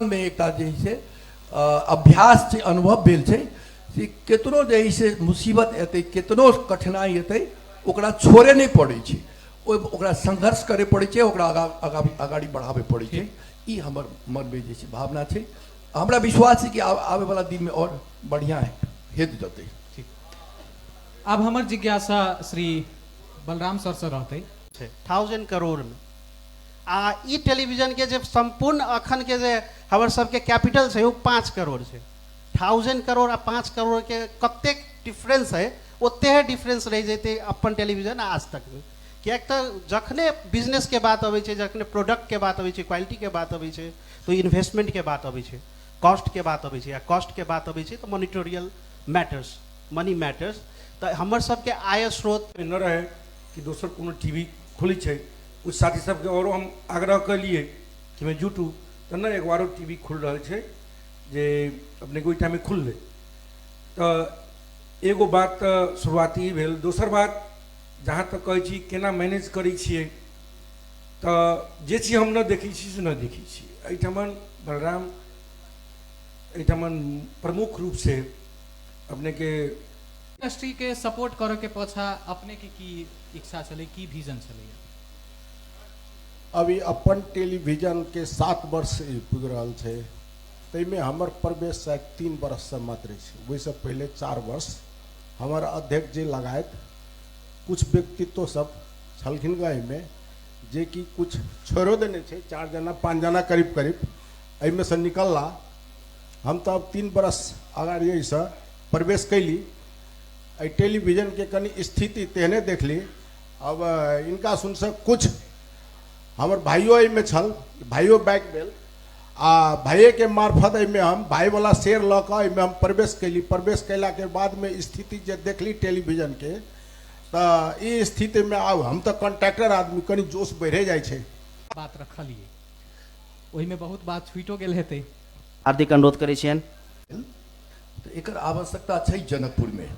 में एकटा जे छै अभ्यास छै, अनुभव भेल छै कि केतनो जे छै मुसीबत एतै, केतनो कठिनाई एतै, ओकरा छोड़े नहीं पड़ै छै, ओकरा संघर्ष करे पड़ै छै, ओकरा आगाड़ी बढ़ावे पड़ै छै। ई हमर मन में जे छै भावना छै। हमरा विश्वास है कि आवे वाला दिन में और बढ़िया हेत जतै। अब हमर जिज्ञासा श्री बलराम सर से रहते 1000 करोड़ में आ ई टेलीविजन के जे संपूर्ण अखन के जे हमर सबके कैपिटल है वो 5 करोड़ है। 1000 करोड़ आ 5 करोड़ के कतेक डिफरेंस है, ओते डिफरेंस रह जेते अपन टेलीविजन आज तक में। कियाक तो जखने बिजनेस के बात अबै छै, जखने प्रोडक्ट के बात अबै छै, क्वालिटी के बात अबै छै, तो इन्वेस्टमेंट के बात अबै छै, कॉस्ट के बात अबै छै, या कॉस्ट के बात अबै छै तो मॉनिटोरियल मैटर्स, मनी मैटर्स। तो हमर सबके आय स्रोत न रहे कि दोसर कोनो टीवी खुली छै। उस साथी सबके और हम आग्रह कलिए कि मैं जुटू तो न एक बार टीवी खुल रहा है जे अपने को टाइम में खुल ले। तो एगो बात शुरुआती भेल। दोसर बात जहाँ तक कहै छी केना मैनेज करै छियै, तो जे चीज हम न देखै छी से न देखै छी। एहिठमन बलराम एहिठमन प्रमुख रूप से अपने के इंडस्ट्री के सपोर्ट करे के पाछा अपने के की इच्छा चले, की विजन चले? अभी अपन टेलीविजन के 7 वर्ष पुग रहा है, तैमें हमर प्रवेश शायद 3 वर्ष से मात्र है। वही से पहले 4 वर्ष हमार अध्यक्ष जी लगायत कुछ व्यक्तित्व सब छलखिन गए में जे कि कुछ छोड़ो देने छे, 4 जना 5 जना करीब करीब एहिमे से निकलला। हम तो अब 3 वर्ष अगाड़ी से प्रवेश कैली टेलीविजन के कनी स्थिति तेहने देख ली। अब इनका सुन से कुछ हमार भाइयों में छल, भाइयों बैक भेल आ भाइये के मार्फत में हम भाई वाला शेयर ल के हम प्रवेश कैली। प्रवेश कैला के बाद में स्थिति जे देखली टेलीविजन के, तो ई स्थिति में आब हम तो कॉन्ट्रैक्टर आदमी कनी जोश बढ़े जाए छे। बात रखलिए वही में बहुत बात छूटो गेल हेतै। हार्दिक अनुरोध करै छियन। तो एकर आवश्यकता छै जनकपुर में।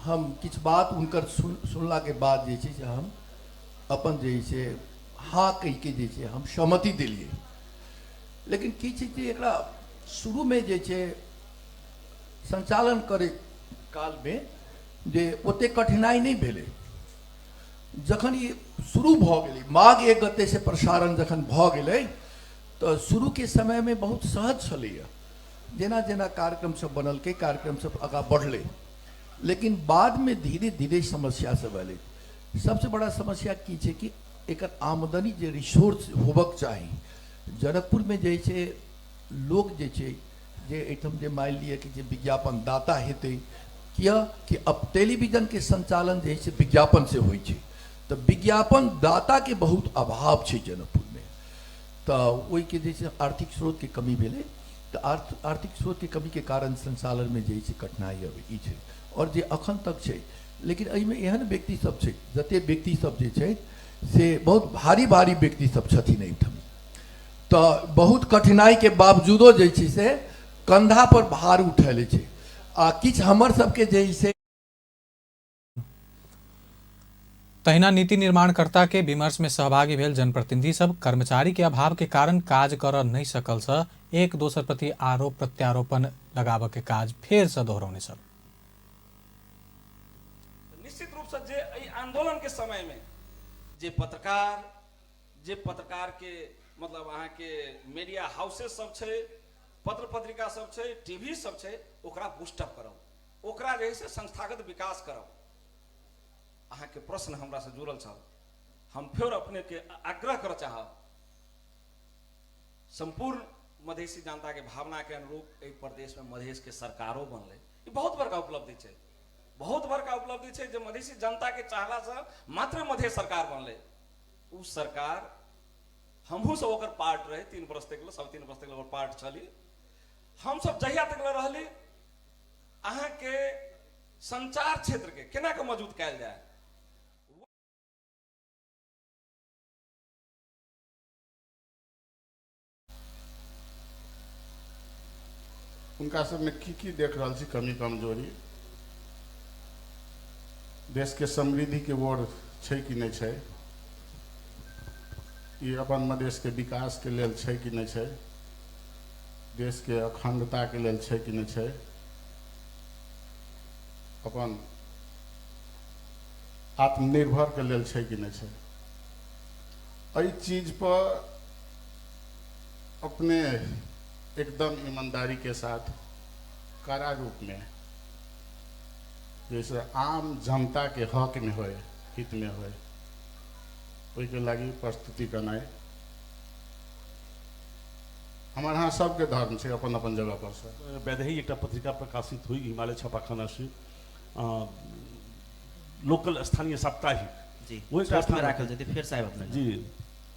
हम किछ बात उनकर सुनला के बाद जे छै से हम अपन जे छै हाँ कह के जे छै हम सहमति दिलिए। लेकिन की छै कि एकरा शुरू में जे छै संचालन करे काल में जे ओते कठिनाई नहीं भेले। जखन ये शुरू भ गेलै, माघ 1 गते से प्रसारण जखन भ गेलै, तो शुरू के समय में बहुत सहज छलैया। जेना जेना कार्यक्रम सब बनल के कार्यक्रम सब आगा बढ़ले, लेकिन बाद में धीरे धीरे समस्या सब अयलै। सबसे बड़ा समस्या की छै कि एकर आमदनी जे रिसोर्स होबक चाही। जनकपुर में जे छै लोग जे छै जे एठम जे मान लिया कि जे विज्ञापन दाता हेतै, किया कि अब टेलीविजन के संचालन जे छै विज्ञापन से होइ छै, तो विज्ञापन दाता के बहुत अभाव छै जनकपुर में। तो ओहि के जे छै आर्थिक स्रोत के कमी भेलै। तो आर्थिक स्रोत के कमी के कारण संचालन में जे छै कठिनाई अबै छै और जे अखन तक छै। लेकिन एहिमे एहन व्यक्ति सब छै, जते व्यक्ति सब जे छै से बहुत भारी भारी व्यक्ति सब छथिन एहिठाम। तो बहुत कठिनाई के बावजूदो जे छै से कंधा पर भार उठैले छै। आ किछ हमर सबके जे से तहिना नीति निर्माणकर्ता के विमर्श में सहभागी भेल जनप्रतिनिधि सब कर्मचारी के अभाव के कारण काज कर नहीं सकल से एक दोसर प्रति आरोप प्रत्यारोपण लगाबे के काज फेर से दोहरौने सब। निश्चित रूप से जे आंदोलन के समय में जे पत्रकार के मतलब अहाँ के मीडिया हाउसेस सब छै, पत्र पत्रिका सब छै, टीवी सब छै, ओकरा बूस्टअप करब, ओकरा जे से संस्थागत विकास करब। अहाँ के प्रश्न हमरा से जुड़ल छल, हम फिर अपने के आग्रह कर चाहब, संपूर्ण मधेसी जनता के भावना के अनुरूप एहि प्रदेश में मधेश के सरकारों बनले। ई बहुत बड़का उपलब्धि छै, बहुत बड़का उपलब्धि छै जे मधेसी जनता के चाहला से मात्र मधेश सरकार बनले। उ सरकार हमहू सब ओकर पार्ट रहे, 3 वर्ष तक, सब 3 वर्ष तक ओकर पार्ट छली। हम सब जहिया तक रहली अहाँ के संचार क्षेत्र के केना के मजबूत कैल जाए। उनका सब में की देख रहा छी कमी कमजोरी, देश के समृद्धि के ओर छै कि नहीं छै, ये अपन मधेश के विकास के लेल छै कि नहीं छै, देश के अखंडता के लेल छै कि नहीं छै, अपन आत्मनिर्भर के लेल छै कि नहीं छै। एहि चीज पर अपने एकदम ईमानदारी के साथ कड़ा रूप में जैसे आम जनता के हक में होए, हित में होए, ओहि के लागी प्रस्तुति करनाइ हमारे यहाँ सबके धर्म है अपन अपन जगह पर से। वैदेही एक पत्रिका प्रकाशित हुई हिमालय छापाखाना से, लोकल स्थानीय साप्ताहिक जी वो में राखल जेतै फिर साहब अपने जी।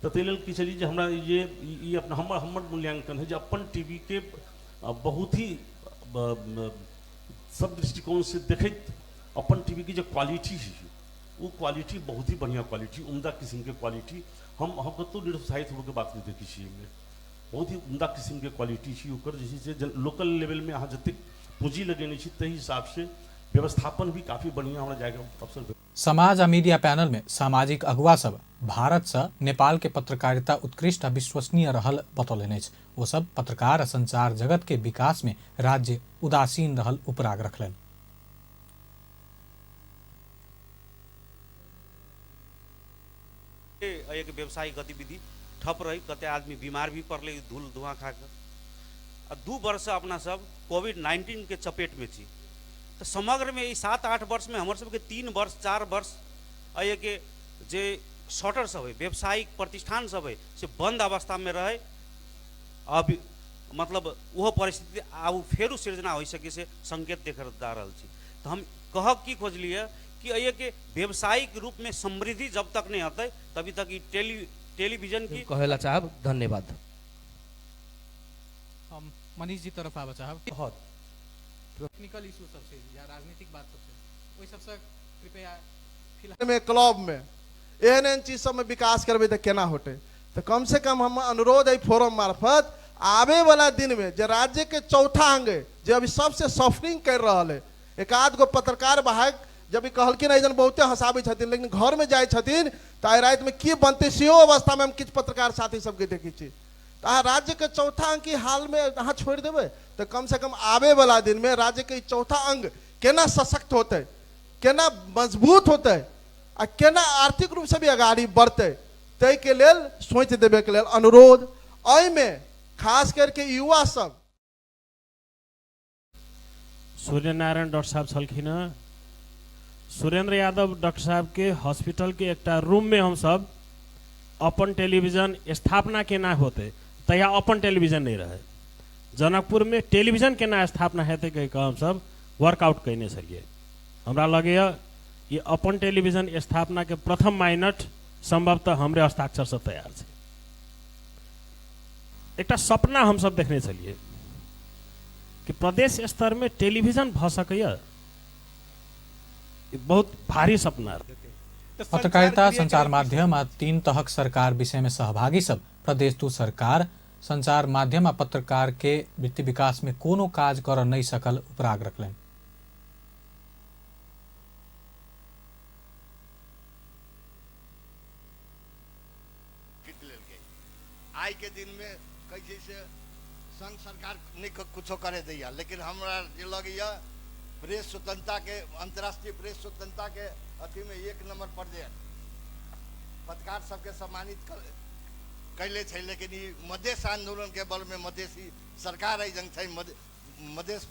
तो ताहि लेल की छली जे हमरा ये अपना हमर मूल्यांकन है जे अपन टीवी के बहुत ही सब दृष्टिकोण से देखैत अपन टीवी की जो क्वालिटी है वो क्वालिटी बहुत ही बढ़िया क्वालिटी, उम्दा किस्म के क्वालिटी। हम कतौ निरुत्साहित होकर बात नहीं देखी छी, बहुत ही उम्दा किस्म के क्वालिटी छी ओकर, जैसे लोकल लेवल में अहाँ जतेक पूंजी लगेने छी ताहि हिसाब से व्यवस्थापन भी काफी बढ़िया हमरा जाएगा अवसर। समाज आ मीडिया पैनल में सामाजिक अगुवा सब भारत से नेपाल के पत्रकारिता उत्कृष्ट आ विश्वसनीय रहल बतौलनि अछि। वो सब पत्रकार आ संचार जगत के विकास में राज्य उदासीन रहल उपराग रखलनि। एक व्यवसायिक गतिविधि ठप रही, कते आदमी बीमार भी पड़ले धूल धुआं खा कर। 2 वर्ष अपना सब कोविड-19 के चपेट में छी। तो समग्र में 7-8 वर्ष में हमारे सबके 3 वर्ष 4 वर्ष अये के जे शटर सब है, व्यवसायिक प्रतिष्ठान सब है से बंद अवस्था में रहे। अब मतलब वो परिस्थिति आब फेरू सृजना हो सके से संकेत देख जा रहा छी। तो हम कह की खोजलिए कि ये के व्यवसायिक रूप में समृद्धि जब तक नहीं आते तभी तक ये टेलीविजन की कहेला चाहब धन्यवाद। हम मनीष जी तरफ आवा चाहब बहुत टेक्निकल इशू सबसे या राजनीतिक बात सबसे ओहि सबसे कृपया में क्लब में एहन चीज सब में विकास करबे तो केना होते। तो कम से कम हम अनुरोध है फोरम मार्फत आवे वाला दिन में जो राज्य के चौथा अंग है जो अभी सबसे सफरिंग कर रहा है, एक आध गो पत्रकार बाहक जब कहलखिन ऐजन बहुते हंसाबे छथिन, लेकिन घर में जाए छथिन तो आई रात में की बनते सेहो अवस्था में हम किछ पत्रकार साथी सबके देखी छी। तो राज्य के चौथा अंग की हाल में अहाँ छोड़ देवे तो कम से कम आवे वाला दिन में राज्य के चौथा अंग केना सशक्त होते, केना मजबूत होते आ केना आर्थिक रूप से भी आगाड़ी बढ़ते तय के लेल सोच देवे के लेल अनुरोध। अय में खास करके युवा सब सूर्य नारायण डॉक्टर साहब छलखिन, सुरेंद्र यादव डॉक्टर साहब के हॉस्पिटल के एक रूम में हम सब अपन टेलीविजन स्थापना केना होते तहिया अपन टेलीविजन नहीं रहे। जनकपुर में टेलीविजन केना स्थापना हेतै कह हम सब वर्कआउट कैने छलिए। हमरा लगे ये अपन टेलीविजन स्थापना के प्रथम माइनट संभवतः हमरे हस्ताक्षर से तैयार है। एक सपना हम सब देखने चलिए कि प्रदेश स्तर में टेलीविजन भ सकैया, बहुत भारी सपना। पत्रकारिता संचार माध्यम आ 3 तहक सरकार विषय में सहभागी सब प्रदेश 2 सरकार संचार माध्यम आ पत्रकार के वित्तीय विकास में कोनो काज कर नहीं सकल उपराग रखलें। आई के दिन में कैसे से संघ सरकार नहीं कुछ करे दैया, लेकिन हमरा लगे प्रेस स्वतंत्रता के अंतर्राष्ट्रीय प्रेस स्वतंत्रता के अथी में 1 नंबर पर दे पत्रकार सबके सम्मानित कैले छे। लेकिन ये मधेश आंदोलन के बल में मधेसी सरकार आई जंग छे, मधेश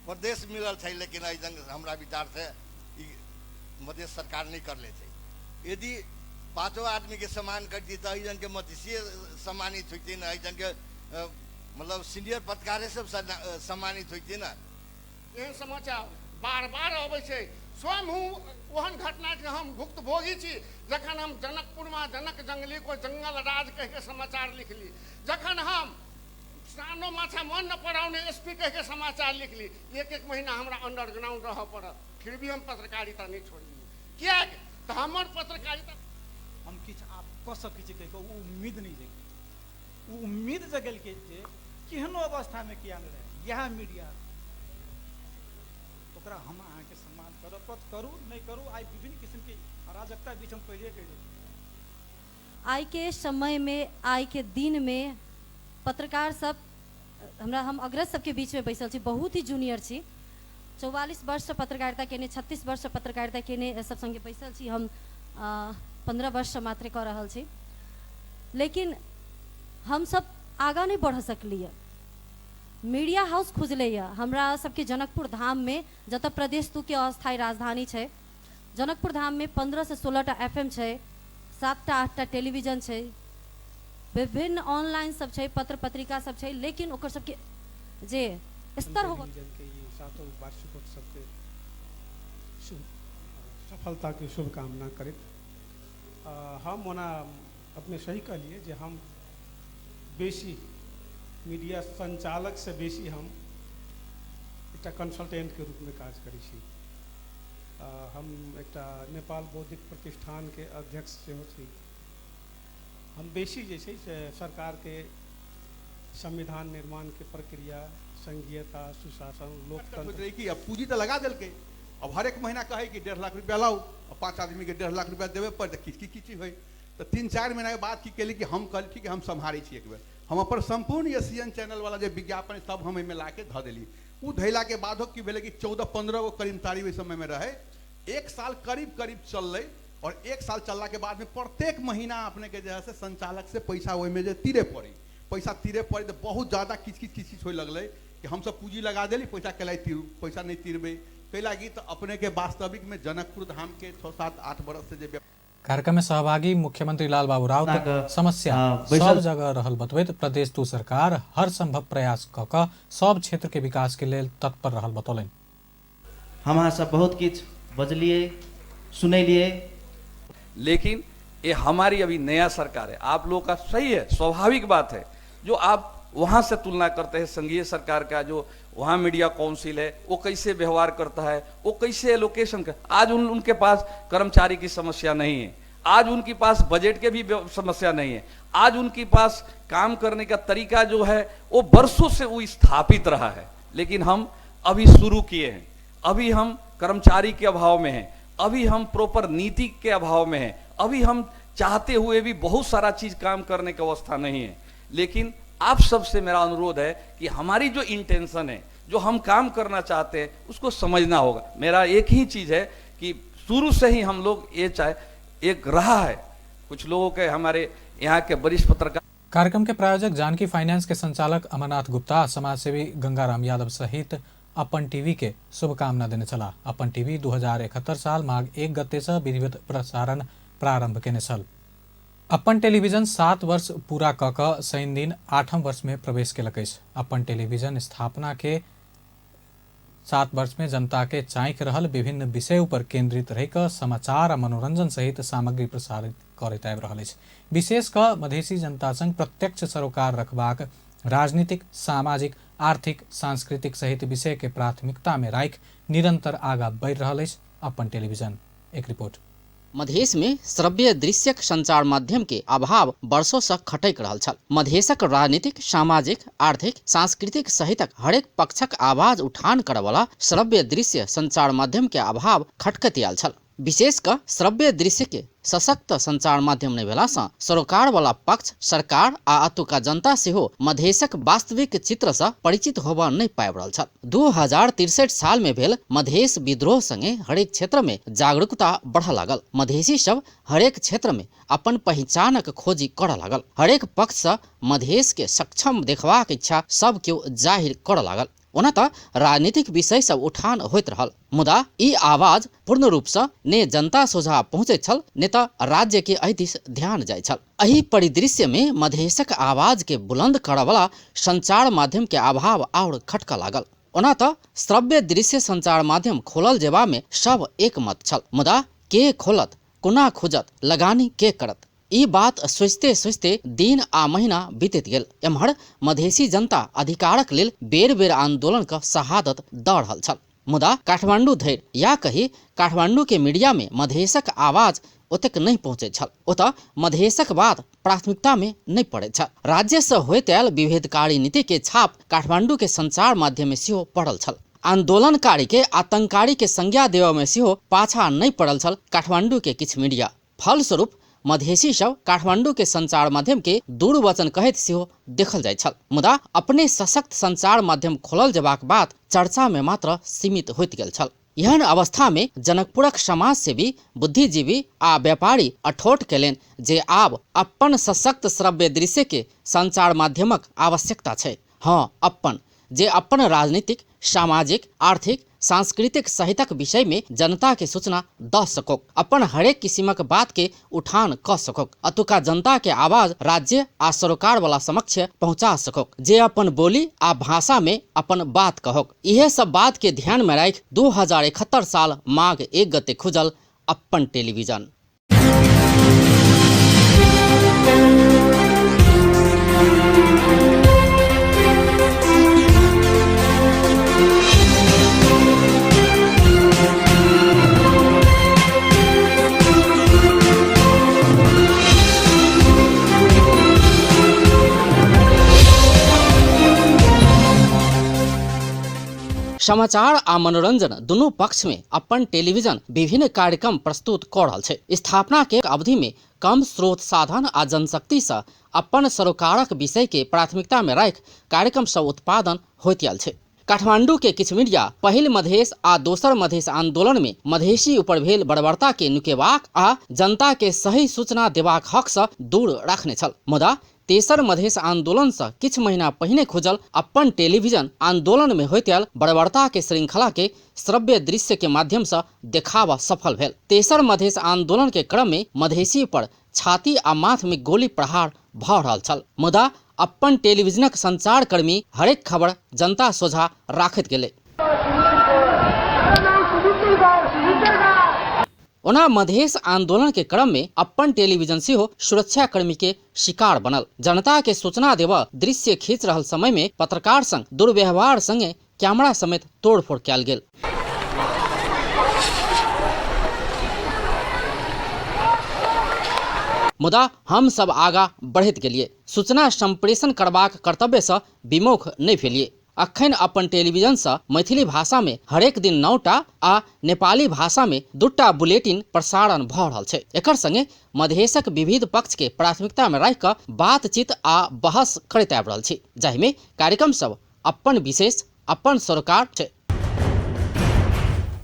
प्रदेश मिलल छे, लेकिन आई जंग हमरा विचार से मधेश सरकार नहीं कर ले छे। यदि 5 आदमी के सम्मान करती तो जन के मधेसी सम्मानित होती ना, जन के मतलब सीनियर पत्रकार सब सम्मानित होती ना। एहन समाचार बार बार अबै छै। स्वयं ओहन घटना के हम भुक्तभोगी छी। जखन हम जनकपुर में जनक जंगली को जंगल राज कह के समाचार लिखली, जखन हम सानो माछा मन न पड़ाउने एसपी कह के समाचार लिखली, 1 महीना हमरा अंडरग्राउंड रह पड़ल, फिर भी हम पत्रकारिता नहीं छोड़ली। क्या तो हमर पत्रकारिता हम किछ आप कह सकै छी कह उम्मीद नहीं जगल, उम्मीद जगल के केहनो अवस्था में किया नहीं रहे। यह मीडिया ओकरा हम अहाँ के सम्मान करब करू नहीं करू, आई विभिन्न किस्म के अराजकता बीच हम पहले कह आई के समय में आई के दिन में पत्रकार सब हमरा हम अग्रज सबके बीच में बैसल छी, बहुत ही जूनियर छी। 44 वर्ष से पत्रकारिता केने, 36 वर्ष से पत्रकारिता केने सब संगे बैसल छी। हम 15 वर्ष से मात्र कर रहल छी, लेकिन हम सब आगा नहीं बढ़ सकलिए। मीडिया हाउस खुजले हमरा सबके जनकपुर धाम में, जत प्रदेश 2 के अस्थायी राजधानी है। जनकपुर धाम में 15 से 16टा FM है, 7टा 8टा टेलीविजन है, विभिन्न ऑनलाइन सब है, पत्र पत्रिका सब है, लेकिन ओकर सबके जे स्तर हो सफलता की शुभकामना करें। हम ओना अपने सही कहलिए जे हम बेसी मीडिया संचालक से बेसी हम एक कंसल्टेंट के रूप में काज करी छी। हम एक नेपाल बौद्धिक प्रतिष्ठान के अध्यक्ष सेहो छी। हम बेसी जे छै से सरकार के संविधान निर्माण के प्रक्रिया, संघीयता, सुशासन, लोकतंत्र की अब पूंजी तो लगा दिल के, अब हर एक महीना कहे कि 1.5 लाख रुपया लाओ, और 5 आदमी के 1.5 लाख रुपया देवे पर तो किच हो। तो 3-4 महीना के बाद की कैली कि हम कहल कि हम संभारी छी। एक बेर हम अपन संपूर्ण एशियन चैनल वाला जो विज्ञापन सब हम ला के ध दिली। उ धैला के बाद की भेले कि 14-15 गो कर्मचारी वही समय में रहे। 1 साल करीब चल, और 1 साल चलला के बाद में प्रत्येक महीना अपने के जैसे संचालक से पैसा वही में तीरे पड़ी, पैसा तीरे पड़ी तो बहुत ज़्यादा किच हो लगल कि हम सब पूंजी लगा दिली, पैसा कैला पैसा नहीं तीरबे कैलागी। तो अपने के वास्तविक में जनकपुर धाम के 6-7-8 बरस से जो कार्यक्रम में सहभागी मुख्यमंत्री लाल बाबू राउत समस्या सब जगह रहल बतबैत प्रदेश 2 सरकार हर संभव प्रयास क सब क्षेत्र के विकास के लेल तत्पर रहल बतौलन। हम अहाँ सब बहुत किछ बजलिए सुनैलिए, लेकिन ये हमारी अभी नया सरकार है। आप लोगों का सही है, स्वाभाविक बात है। जो आप वहाँ से तुलना करते हैं संघीय सरकार का, जो वहाँ मीडिया काउंसिल है वो कैसे व्यवहार करता है, वो कैसे एलोकेशन कर, आज उनके पास कर्मचारी की समस्या नहीं है, आज उनके पास बजट के भी समस्या नहीं है, आज उनके पास काम करने का तरीका जो है वो वर्षों से वो स्थापित रहा है। लेकिन हम अभी शुरू किए हैं, अभी हम कर्मचारी के अभाव में हैं, अभी हम प्रॉपर नीति के अभाव में हैं, अभी हम चाहते हुए भी बहुत सारा चीज काम करने की अवस्था नहीं है। लेकिन आप सबसे मेरा अनुरोध है कि हमारी जो इंटेंशन है, जो हम काम करना चाहते हैं, उसको समझना होगा। मेरा एक ही चीज है कि शुरू से ही हम लोग ये चाहे एक रहा है, कुछ लोगों के हमारे यहाँ के वरिष्ठ पत्रकार। कार्यक्रम के प्रायोजक जानकी फाइनेंस के संचालक अमरनाथ गुप्ता, समाजसेवी गंगाराम यादव सहित अपन टीवी के शुभकामना देने चला। अपन टीवी 2071 साल माघ 1 गते से विधिवत प्रसारण प्रारंभ केने छल। अपन टेलीविजन 7 वर्ष पूरा कऽ शनि दिन 8म वर्ष में प्रवेश केलकैछ। अपन टेलीविजन स्थापना के 7 वर्ष में जनता के चाँक रहल विभिन्न विषय पर केंद्रित रहिकऽ समाचार आ मनोरंजन सहित सामग्री प्रसारित करैत आबि रहल अछि। विशेष कऽ मधेसी जनता संग प्रत्यक्ष सरोकार रखबाक, राजनीतिक, सामाजिक, आर्थिक, सांस्कृतिक सहित विषय के प्राथमिकता में राखि निरंतर आगा बढ़ि रहल अछि अपन टेलीविजन। एक रिपोर्ट। मधेश में श्रव्य दृश्यक संचार माध्यम के अभाव वर्षों से खटक रहल छल। मधेशक राजनीतिक, सामाजिक, आर्थिक, सांस्कृतिक सहितक हरेक पक्षक आवाज उठान करय वाला श्रव्य दृश्य संचार माध्यम के अभाव खटकत आयल छल। विशेष कर श्रव्य दृश्य के सशक्त संचार माध्यम नहीं भेला सँ सरोकार वाला पक्ष, सरकार आ अतुका जनता सेहो मधेशक वास्तविक चित्र से परिचित होबा नहीं पाबि रहल छल। 2063 साल में भेल मधेश विद्रोह संगे हरेक क्षेत्र में जागरूकता बढ़ लागल। मधेसी सब हरेक क्षेत्र में अपन पहचानक खोजी करऽ लागल। हरेक पक्ष से मधेश के सक्षम देखबाक इच्छा सब केओ जाहिर करऽ लागल। ओना तऽ राजनीतिक विषय सब उठान होइत रहल, मुदा ई आवाज पूर्ण रूप से ने जनता सोझा पहुँचे छल, ने तऽ राज्य के एहि दिस ध्यान जाय छल। एहि परिदृश्य में मधेशक आवाज के बुलंद करऽ वाला संचार माध्यम के अभाव और खटका लागल। ओना तऽ श्रव्य दृश्य संचार माध्यम खोलल जेबा में सब एक मत छल, मुदा के खोलत, कोना खुजत, लगानी के करत, ई बात सोचते सोचते दिन आ महीना बीतत गेल। एम्हर मधेसी जनता अधिकारक लेल बेर बेर आंदोलन का शहादत दऽ रहल छल, मुदा काठमांडू धरि या कही काठमांडू के मीडिया में मधेशक आवाज ओतेक नहीं पहुँचे छल। ओतऽ मधेशक बात प्राथमिकता में नहीं पड़े छल। राज्य से होइत आयल विभेदकारी नीति के छाप काठमांडू के संचार माध्यम में सेहो पड़ल छल। आंदोलनकारी के आतंककारी के संज्ञा देवा में सेहो पाछा नहीं पड़ल छल काठमांडू के किछ मीडिया। फलस्वरूप मधेसी सब काठमांडू के संचार माध्यम के दुर्वचन कहैत सेहो देखल जाय छल, मुदा अपने सशक्त संचार माध्यम खोलल जेबाक बात चर्चा में मात्र सीमित होइत गेल छल। एहन अवस्था में जनकपुरक समाज सेवी, बुद्धिजीवी आ व्यापारी अठोट केलनि जे आब अपन सशक्त श्रव्य दृश्य के संचार माध्यमक आवश्यकता छै। हाँ, अपन जे अपन राजनीतिक, सामाजिक, आर्थिक, सांस्कृतिक सहितक विषय में जनता के सूचना दऽ सकोक, अपन हरेक किस्मक बात के उठान कऽ सकोक, अतुका जनता के आवाज राज्य आ सरोकार वाला समक्ष पहुंचा सकोक, जे अपन बोली आ भाषा में अपन बात कहोक। इहे सब बात के ध्यान में राखि 2071 साल माघ 1 गते खुजल अपन टेलीविजन। समाचार आ मनोरंजन दोनों पक्ष में अपन टेलीविजन विभिन्न कार्यक्रम प्रस्तुत कर रहल छै। स्थापना के अवधि में कम स्रोत साधन आ जनशक्ति से अपन सरोकारक विषय के प्राथमिकता में राखि कार्यक्रम सब उत्पादन होइत आयल छै। काठमांडू के किछ मीडिया पहिल मधेश आ दोसर मधेश आंदोलन में मधेसी ऊपर भेल बर्बरता के नुकेबाक आ जनता के सही सूचना देबाक हक से दूर रखने छल, मुदा तेसर मधेश आंदोलन से किछ महीना पहिने खुजल अपन टेलीविजन आंदोलन में होइत आयल बर्बरता के श्रृंखला के श्रव्य दृश्य के माध्यम से देखावा सफल भेल। तेसर मधेश आंदोलन के क्रम में मधेसी पर छाती आ माथ में गोली प्रहार भऽ रहल छल, मुदा अपन टेलीविजनक संचार कर्मी हरेक खबर जनता सोझा राखैत गेलै। ओना मधेश आंदोलन के क्रम में अपन टेलीविजन से हो सुरक्षा कर्मी के शिकार बनल। जनता के सूचना देव दृश्य खींच रहल समय में पत्रकार संग दुर्व्यवहार संगे कैमरा समेत तोड़फोड़ कैल गेल। मुदा हम सब आगा बढ़त गेलिए, सूचना संप्रेषण करबाक कर्तव्य से विमुख नहीं भेलिए। अखन अपन टेलीविजन से मैथिली भाषा में हरेक दिन 9टा आ नेपाली भाषा में 2टा बुलेटिन प्रसारण भ रहल छै। एकर संगे मधेशक विविध पक्ष के प्राथमिकता में राख क बातचीत आ बहस करैत आबि रहल छी, जाहि में कार्यक्रम सब अपन विशेष अपन सरकार छै।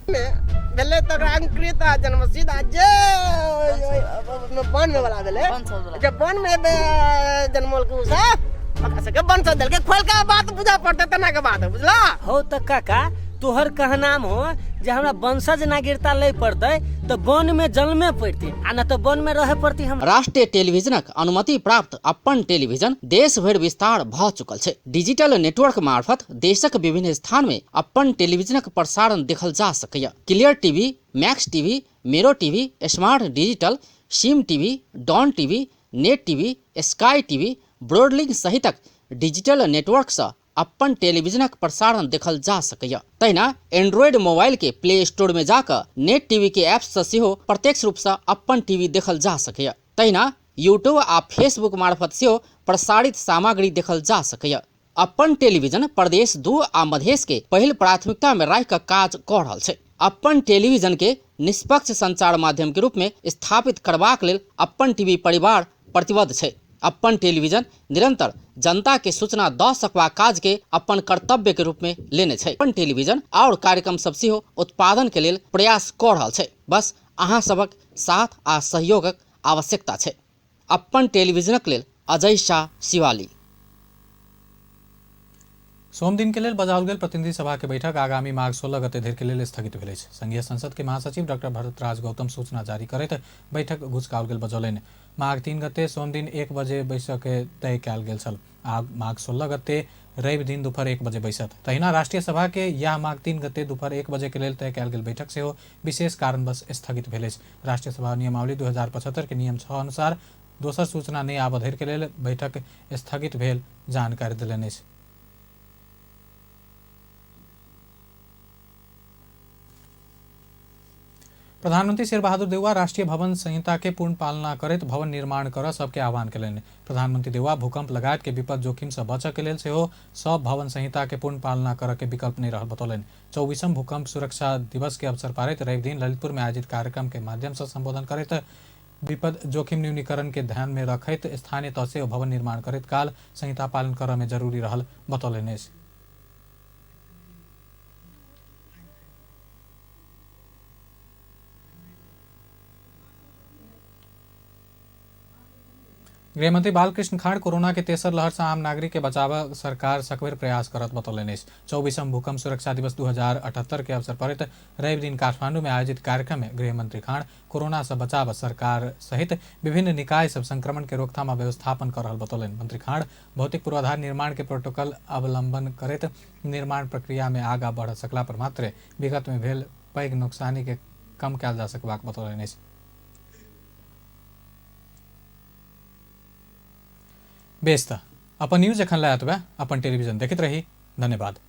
भेले त रामकृत जन्मसिद्ध जे बन में वाला भेले जब बन में जन्मल के उसा पका के बन से दल के खोल के बात बुझा पड़ते तना के बात बुझला हो त काका तोहर कहनाम हो जे हमरा वंशज नागरिकता ले पड़ते तो वन में जन्मे पड़ती आ न तो वन में रहे पड़ती। हम राष्ट्रीय टेलीविजनक अनुमति प्राप्त अपन टेलीविजन देश भरि विस्तार भ चुकल छै। डिजिटल नेटवर्क मार्फत देशक विभिन्न स्थान में अपन टेलीविजनक प्रसारण देखल जा सकैया। Clear TV, Max TV, Mero TV, Smart Digital, Sim TV, Dawn TV, Net TV, Sky TV, Broadlink सहितक डिजिटल नेटवर्क से अपन टेलीविजनक प्रसारण देखल जा सकैया। तहिना एंड्रॉइड मोबाइल के प्ले स्टोर में जाकर नेट टीवी के ऐप से सेहो प्रत्यक्ष रूप से अपन टीवी देखल जा सकैया। तहिना यूट्यूब आ फेसबुक मार्फत सेहो प्रसारित सामग्री देखल जा सकैया। अपन टेलीविजन प्रदेश 2 आ मधेश के पहिल प्राथमिकता में राख क काज क रहल छै। अपन टेलीविजन के निष्पक्ष संचार माध्यम के रूप में स्थापित करबाक लेल अपन टीवी परिवार प्रतिबद्ध छै। अपन टेलीविजन निरंतर जनता के सूचना द सकबा काज के अपन कर्तव्य के रूप में लेने छै। अपन टेलीविजन और कार्यक्रम सब सेहो उत्पादन के लेल प्रयास क रहल छै। बस अहाँ सबक साथ आ सहयोगक आवश्यकता छै। अपन टेलीविजनक लेल अजय शाह, शिवाली। सोम दिन के लेल बजाओल गेल प्रतिनिधि सभा के बैठक आगामी माघ 16 गते धरि के लेल स्थगित भेल अछि। संघीय संसद के महासचिव डॉक्टर भरतराज गौतम सूचना जारी करैत बैठक घुसकाओल गेल बजौलनि। माघ 3 गते सोम दिन 1 बजे बैसक तय कयल गेल छल। आब माघ 16 गते रवि दिन दोपहर 1 बजे बैसत। तहिना राष्ट्रीय सभा के यह माघ 3 गते दोपहर 1 बजे के लेल तय कयल गेल बैठक सेहो विशेष कारणवश स्थगित भेल अछि। राष्ट्रीय सभा नियमावली 2075 के नियम 6 अनुसार दोसर सूचना नहि आबऽ धरि के लेल बैठक स्थगित भेल जानकारी देलनि अछि। प्रधानमंत्री शेर बहादुर देउवा राष्ट्रीय भवन संहिता के पूर्ण पालना करैत भवन निर्माण करऽ सबके आह्वान कयलनि। प्रधानमंत्री देउवा भूकंप लगायत के विपद जोखिम से बचऽ के लेल सेहो सब भवन संहिता के पूर्ण पालना करऽ के विकल्प नहीं रहल बतौलनि। 24वीं भूकंप सुरक्षा दिवस के अवसर पारैत रवि दिन ललितपुर में आयोजित कार्यक्रम के माध्यम से संबोधन करैत विपद जोखिम न्यूनीकरण के ध्यान में रखैत स्थानीय तह से भवन निर्माण करैत काल संहिता पालन करऽ में जरूरी रहल बतौलनि। गृहमंत्री बालकृष्ण खाड़ कोरोना के तेसर लहर से आम नागरिक के बचाव सरकार सकबेर प्रयास करत बतौलनि। 24वीं भूकंप सुरक्षा दिवस 2078 के अवसर पर रवि दिन काठमांडू में आयोजित कार्यक्रम में गृहमंत्री खाड़ कोरोना से बचाव सरकार सहित विभिन्न निकाय सब संक्रमण के रोकथाम आ व्यवस्थापन कर रहल बतौलनि। मंत्री खाड़ भौतिक पूर्वाधार निर्माण के प्रोटोकॉल अवलंबन करैत निर्माण प्रक्रिया में आगा बढ़ सकला पर मात्र विगत में भेल पैघ नुकसानी के कम कयल जा सकबाक बतौलनि। बेस्ता अपन न्यूज एखन लायत बा अपन टेलीविजन देखैत रही। धन्यवाद।